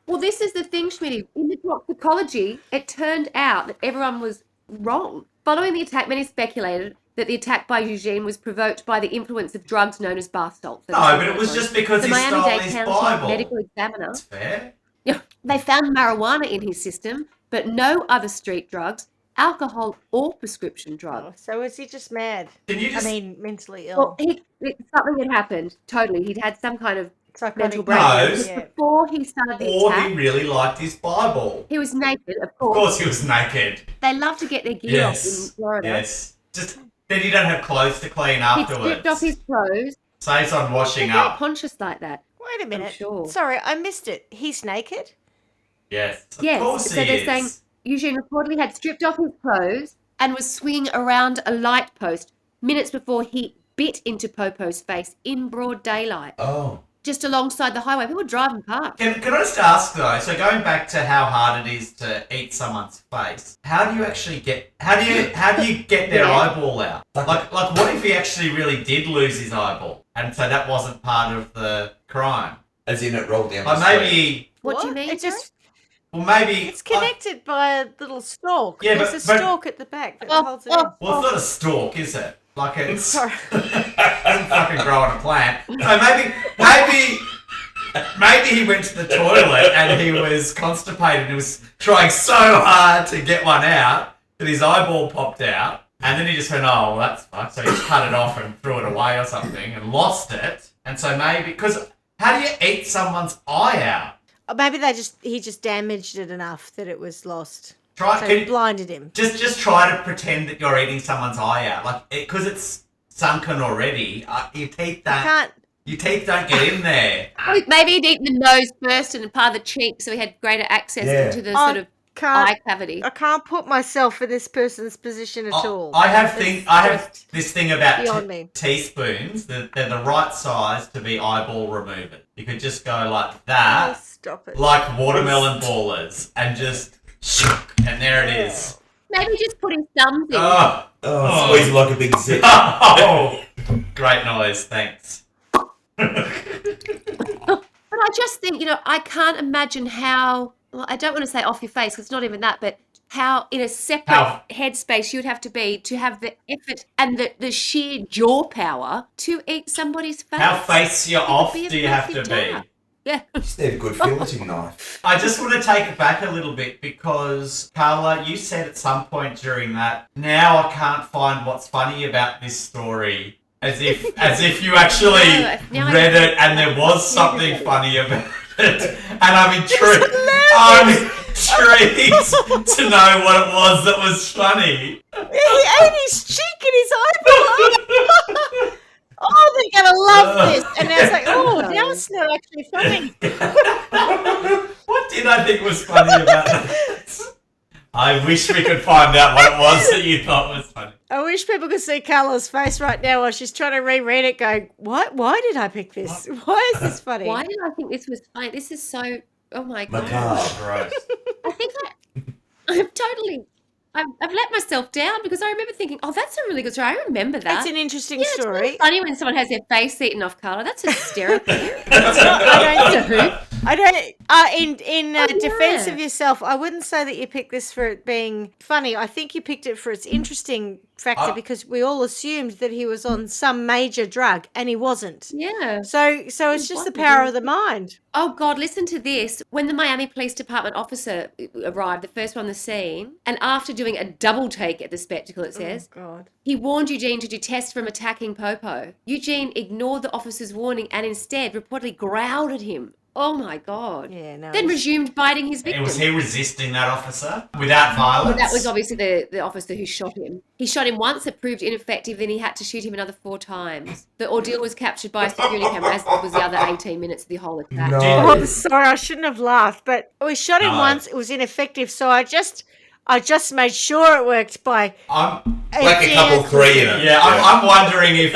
Well, this is the thing, Schmitty. In the toxicology, it turned out that everyone was wrong. Following the attack, many speculated that the attack by Eugene was provoked by the influence of drugs known as bath salts. No, but it was just because the he stole Miami-Dade his County Bible. medical examiner. That's fair. Yeah, they found marijuana in his system, but no other street drugs, alcohol, or prescription drugs. Oh, so was he just mad? Can you just mentally ill. Well, something had happened. Totally, he'd had some kind of mental Psychotic. breakdown. No. Because Yeah. before he started the or attack, he really liked his Bible. he was naked. Of Of course, course he was naked. they love to get their gear off in Yes. Florida. Yes. Just then you don't have clothes to clean He'd afterwards. stripped off his clothes. Saves on They're washing very up. conscious like that. Wait a minute. sure. Sorry, I missed it. He's naked? Yes. Of Yes, course so he they're is. saying Eugene reportedly had stripped off his clothes and was swinging around a light post minutes before he bit into Popo's face in broad daylight, Oh. just alongside the highway. People were driving past. Can I just ask though? So going back to how hard it is to eat someone's face, how do you actually get? How do you get their Yeah. eyeball out? Like what if he actually really did lose his eyeball, and so that wasn't part of the crime? As in it rolled down Like the street. maybe, What do you mean? It just maybe it's connected by a little stalk. Yeah, There's but- a stalk at the back that Oh, holds it in. Well, it's not a stalk, is it? Like it's Sorry. it doesn't fucking grow on a plant. So maybe he went to the toilet and he was constipated and he was trying so hard to get one out that his eyeball popped out. And then he just went, oh, well, that's fucked. So he just cut it off and threw it away or something and lost it. And so maybe, because how do you eat someone's eye out? Or maybe he just damaged it enough that it was lost. So he blinded him. Just try to pretend that you're eating someone's eye out, like because it's sunken already. Your teeth don't get in there. Maybe he'd eaten the nose first and part of the cheek, so he had greater access into the sort of eye cavity. I can't put myself in this person's position at all. I have this thing about teaspoons. They're the right size to be eyeball removers. You could just go like that, stop it. like watermelon ballers, and just and there it is. Maybe just put his thumbs in. Squeeze like a big zip. Oh, great noise, thanks. But I just think, I can't imagine how, well, I don't want to say off your face, because it's not even that, but how in a separate headspace you'd have to be to have the effort and the sheer jaw power to eat somebody's face. How face you off do you have to be? Yeah. Just need a good filleting knife. I just want to take it back a little bit because, Carla, you said at some point during that, now I can't find what's funny about this story. As if you actually read it and there was something funny about it. And I'm intrigued to know what it was that was funny. He ate his cheek and his eyeball. Oh, they're going to love this. And I was like, now it's not actually funny. What did I think was funny about that? I wish we could find out what it was that you thought was funny. I wish people could see Carla's face right now while she's trying to reread it going, what? Why did I pick this? Why is this funny? Why did I think this was funny? This is so, oh my God. Gross. I think I've let myself down because I remember thinking, that's a really good story. I remember that. It's an interesting story. It's funny when someone has their face eaten off, Carla. That's hysterical. In defense of yourself, I wouldn't say that you picked this for it being funny. I think you picked it for its interesting factor because we all assumed that he was on some major drug and he wasn't. Yeah. So it's just the power of the mind. Oh, God, listen to this. When the Miami Police Department officer arrived, the first one on the scene, and after doing a double take at the spectacle, it says, he warned Eugene to detest from attacking Popo. Eugene ignored the officer's warning and instead reportedly growled at him. Oh, my God. Yeah, no. Then resumed biting his victim. Was he resisting that officer without violence? Well, that was obviously the officer who shot him. He shot him once, it proved ineffective, then he had to shoot him another 4 times. The ordeal was captured by a security camera, as was the other 18 minutes of the whole attack. No. Oh, I'm sorry, I shouldn't have laughed, but we shot him once, it was ineffective, so I just made sure it worked by... like a couple 3 in it. Yeah, I'm wondering if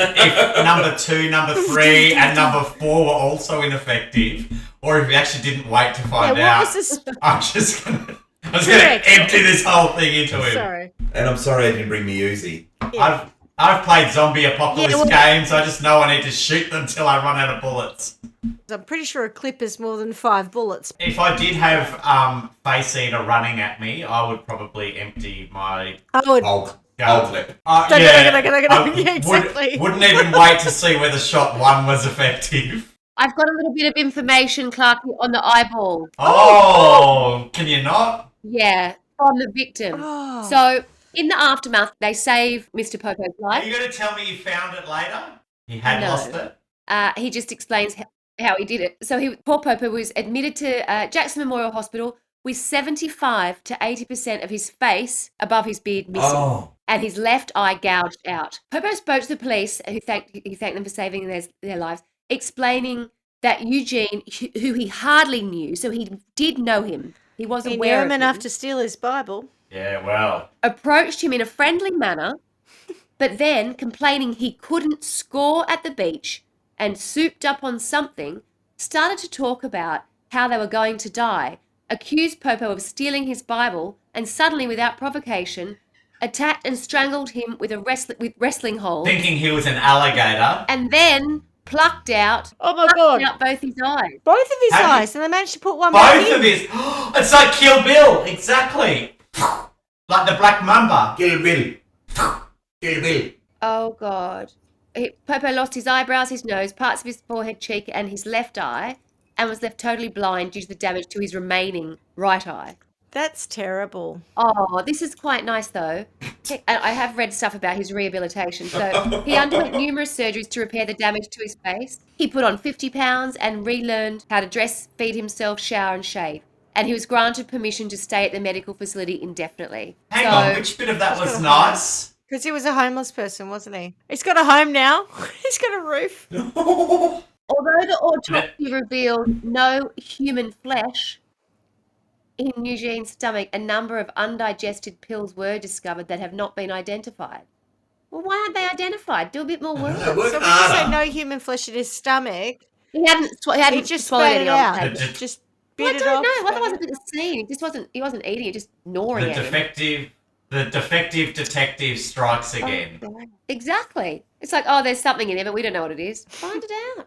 number 2, number 3, and number 4 were also ineffective, or if we actually didn't wait to find out. I was gonna empty this whole thing into him. Sorry. And I'm sorry I didn't bring me Uzi. Yeah. I've played zombie apocalypse games. I just know I need to shoot them till I run out of bullets. I'm pretty sure a clip is more than 5 bullets. If I did have Face Eater running at me, I would probably empty my... Old clip. Exactly. Wouldn't even wait to see whether shot 1 was effective. I've got a little bit of information, Clarky, on the eyeball. Oh, can you not? Yeah, from the victim. Oh. So, in the aftermath, they save Mr. Popo's life. Are you going to tell me you found it later? He had lost it? He just explains how he did it. So, poor Popo was admitted to Jackson Memorial Hospital with 75 to 80% of his face above his beard missing. And his left eye gouged out. Popo spoke to the police, who thanked them for saving their lives, explaining that Eugene, who he hardly knew, so he did know him. He was aware of him. Enough to steal his Bible. Yeah, well. Approached him in a friendly manner, but then complaining he couldn't score at the beach and souped up on something, started to talk about how they were going to die, accused Popo of stealing his Bible, and suddenly, without provocation, attacked and strangled him with wrestling holds. Thinking he was an alligator. And then plucked out out both his eyes. Both of his eyes, and they managed to put one both back in. Of his... It's like Kill Bill, exactly. Like the Black Mamba. Kill Bill. Kill Bill. Oh, God. Popo lost his eyebrows, his nose, parts of his forehead, cheek, and his left eye, and was left totally blind due to the damage to his remaining right eye. That's terrible. Oh, this is quite nice, though. I have read stuff about his rehabilitation. So he underwent numerous surgeries to repair the damage to his face. He put on 50 pounds and relearned how to dress, feed himself, shower and shave. and he was granted permission to stay at the medical facility indefinitely. Hang on, which bit of that was nice? Because he was a homeless person, wasn't he? He's got a home now. He's got a roof. Although the autopsy revealed no human flesh in Eugene's stomach, a number of undigested pills were discovered that have not been identified. Well, why aren't they identified? Do a bit more work. So when you say no human flesh in his stomach, He hadn't he just swallowed spat any it on out. the table. Just Well, I bit it don't off. know. spat Otherwise, it I think the scene. He wasn't eating it, just gnawing The at it. defective detective strikes again. Exactly. It's like, oh, there's something in there, but we don't know what it is. Find it out.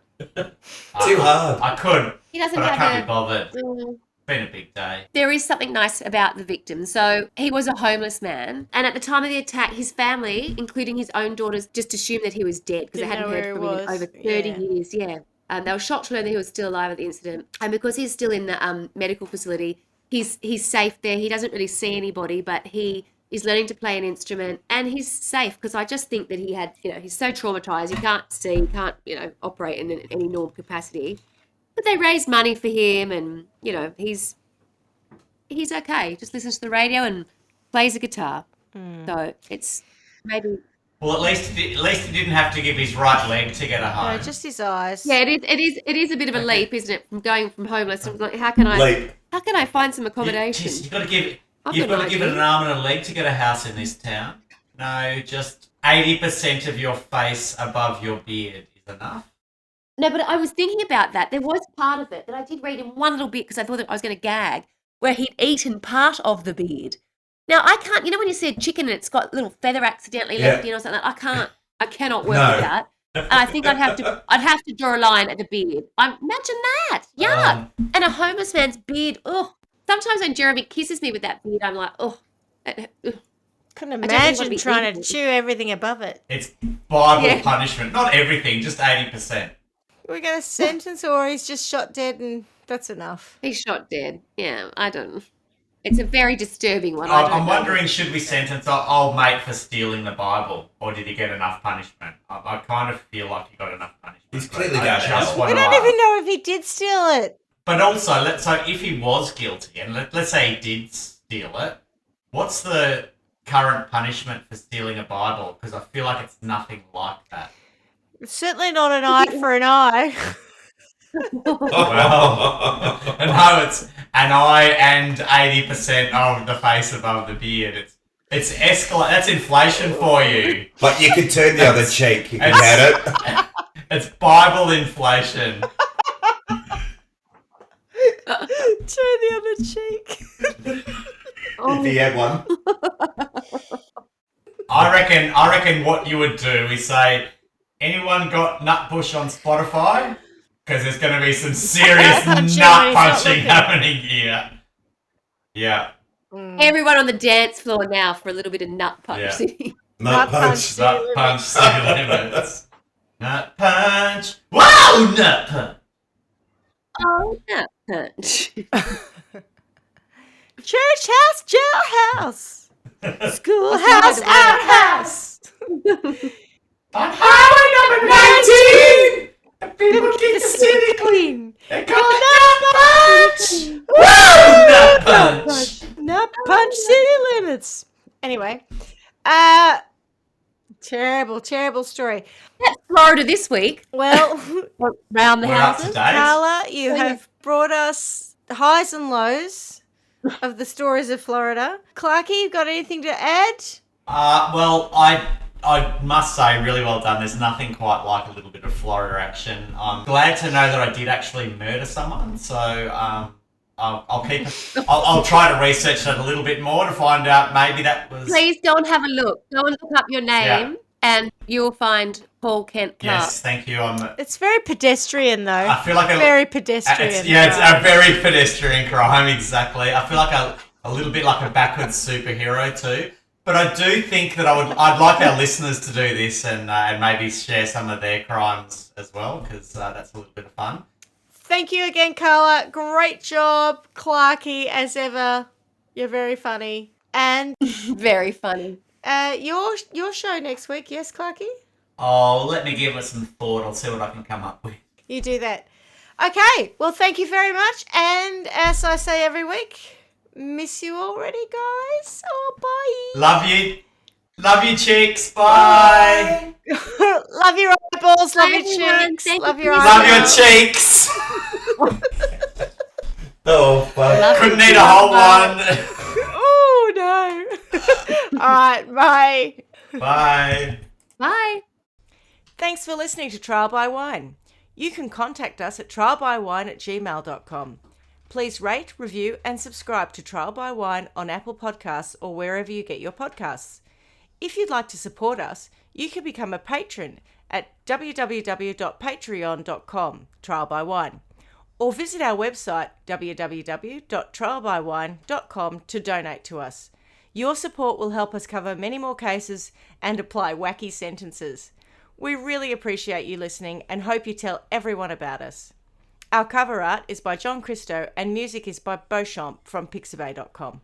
Too hard. I could, He doesn't but I have can't a. be bothered. Mm. Been a big day. There is something nice about the victim. So he was a homeless man, and at the time of the attack, his family, including his own daughters, just assumed that he was dead because they Didn't hadn't know heard where from he him in was. over 30 Yeah. years. Yeah. They were shocked to learn that he was still alive at the incident, and because he's still in the medical facility, he's safe there. He doesn't really see anybody, but he is learning to play an instrument, and he's safe because I just think that he had, he's so traumatized, he can't see, he can't, operate in any normal capacity. But they raised money for him, and he's okay. He just listens to the radio and plays a guitar. So it's maybe. Well, at least he didn't have to give his right leg to get a home. No, just his eyes. Yeah, it is a bit of a leap, isn't it? From going from homeless, I'm like, how can Leap. I find some accommodation? You've got to give I've you've got got an to give it idea. an arm and a leg to get a house in this town. No, just 80% of your face above your beard is enough. No, but I was thinking about that. There was part of it that I did read in one little bit because I thought that I was going to gag, where he'd eaten part of the beard. Now I can't. When you see a chicken and it's got little feather accidentally left in or something, I cannot work No. with that. And I think I'd have to draw a line at the beard. Imagine that. Yuck. And a homeless man's beard. Oh, sometimes when Jeremy kisses me with that beard, I'm like, oh. Couldn't I don't really wanna imagine be trying eating to it. chew everything above it. It's Bible Yeah. punishment. Not everything, just 80%. We're going to sentence, or he's just shot dead and that's enough. He's shot dead. Yeah, I don't. It's a very disturbing one. I don't I'm know. wondering, should we sentence our old mate for stealing the Bible, or did he get enough punishment? I kind of feel like he got enough punishment. He's clearly I going to just hell. wanna We don't ask. even know if he did steal it. But also, so if he was guilty, and let's say he did steal it, what's the current punishment for stealing a Bible? Because I feel like it's nothing like that. It's certainly not an eye for an eye. Well, no, it's an eye and 80% of the face above the beard. It's escalate. That's inflation for you. But you could turn the other cheek. You can have it. It's Bible inflation. Turn the other cheek. If he had one. I reckon what you would do is say, anyone got Nutbush on Spotify? Because there's going to be some serious Punching when nut he's not punching looking. happening here. Yeah. Everyone on the dance floor now for a little bit of nut punching. Nut punch. Nut punch, city limits. Nut punch. Whoa, nut punch. Oh, nut punch. Church house, jailhouse. Schoolhouse, the word. outhouse. On Highway number 19, the people keep the city clean. They call it Nut Punch. Woo! Nut Punch. Nut punch city limits. Anyway, terrible story. That's Florida this week. Well, Round the We're up houses. to date. Carla, you Oh, yeah. have brought us highs and lows of the stories of Florida. Clarky, you got anything to add? Well, I must say, really well done. There's nothing quite like a little bit of Florida action. I'm glad to know that I did actually murder someone, so I'll keep. I'll try to research that a little bit more to find out maybe that was. Please go and have a look. Go and look up your name and you'll find Paul Kent Clark. Yes, thank you. It's very pedestrian, though. I feel like very pedestrian. It's a very pedestrian crime. Exactly. I feel like a little bit like a backwards superhero too. But I do think that I'd like our listeners to do this and maybe share some of their crimes as well, because that's a little bit of fun. Thank you again, Carla. Great job, Clarky, as ever. You're very funny. And Very funny. your show next week, yes, Clarky? Oh, let me give it some thought. I'll see what I can come up with. You do that. Okay, well, thank you very much. And as I say every week, miss you already, guys. Oh, bye. Love you. Love you, chicks. Bye. Love your eyeballs. Love Bye, your everyone. cheeks. Thank Love you your for Love your eyebrows. cheeks. Oh, fuck. Couldn't eat a whole one. Oh, no. All right, bye. Bye. Bye. Thanks for listening to Trial by Wine. You can contact us at trialbywine@gmail.com. Please rate, review, and subscribe to Trial by Wine on Apple Podcasts or wherever you get your podcasts. If you'd like to support us, you can become a patron at www.patreon.com, Trial by Wine, or visit our website www.trialbywine.com to donate to us. Your support will help us cover many more cases and apply wacky sentences. We really appreciate you listening and hope you tell everyone about us. Our cover art is by John Christo and music is by Beauchamp from pixabay.com.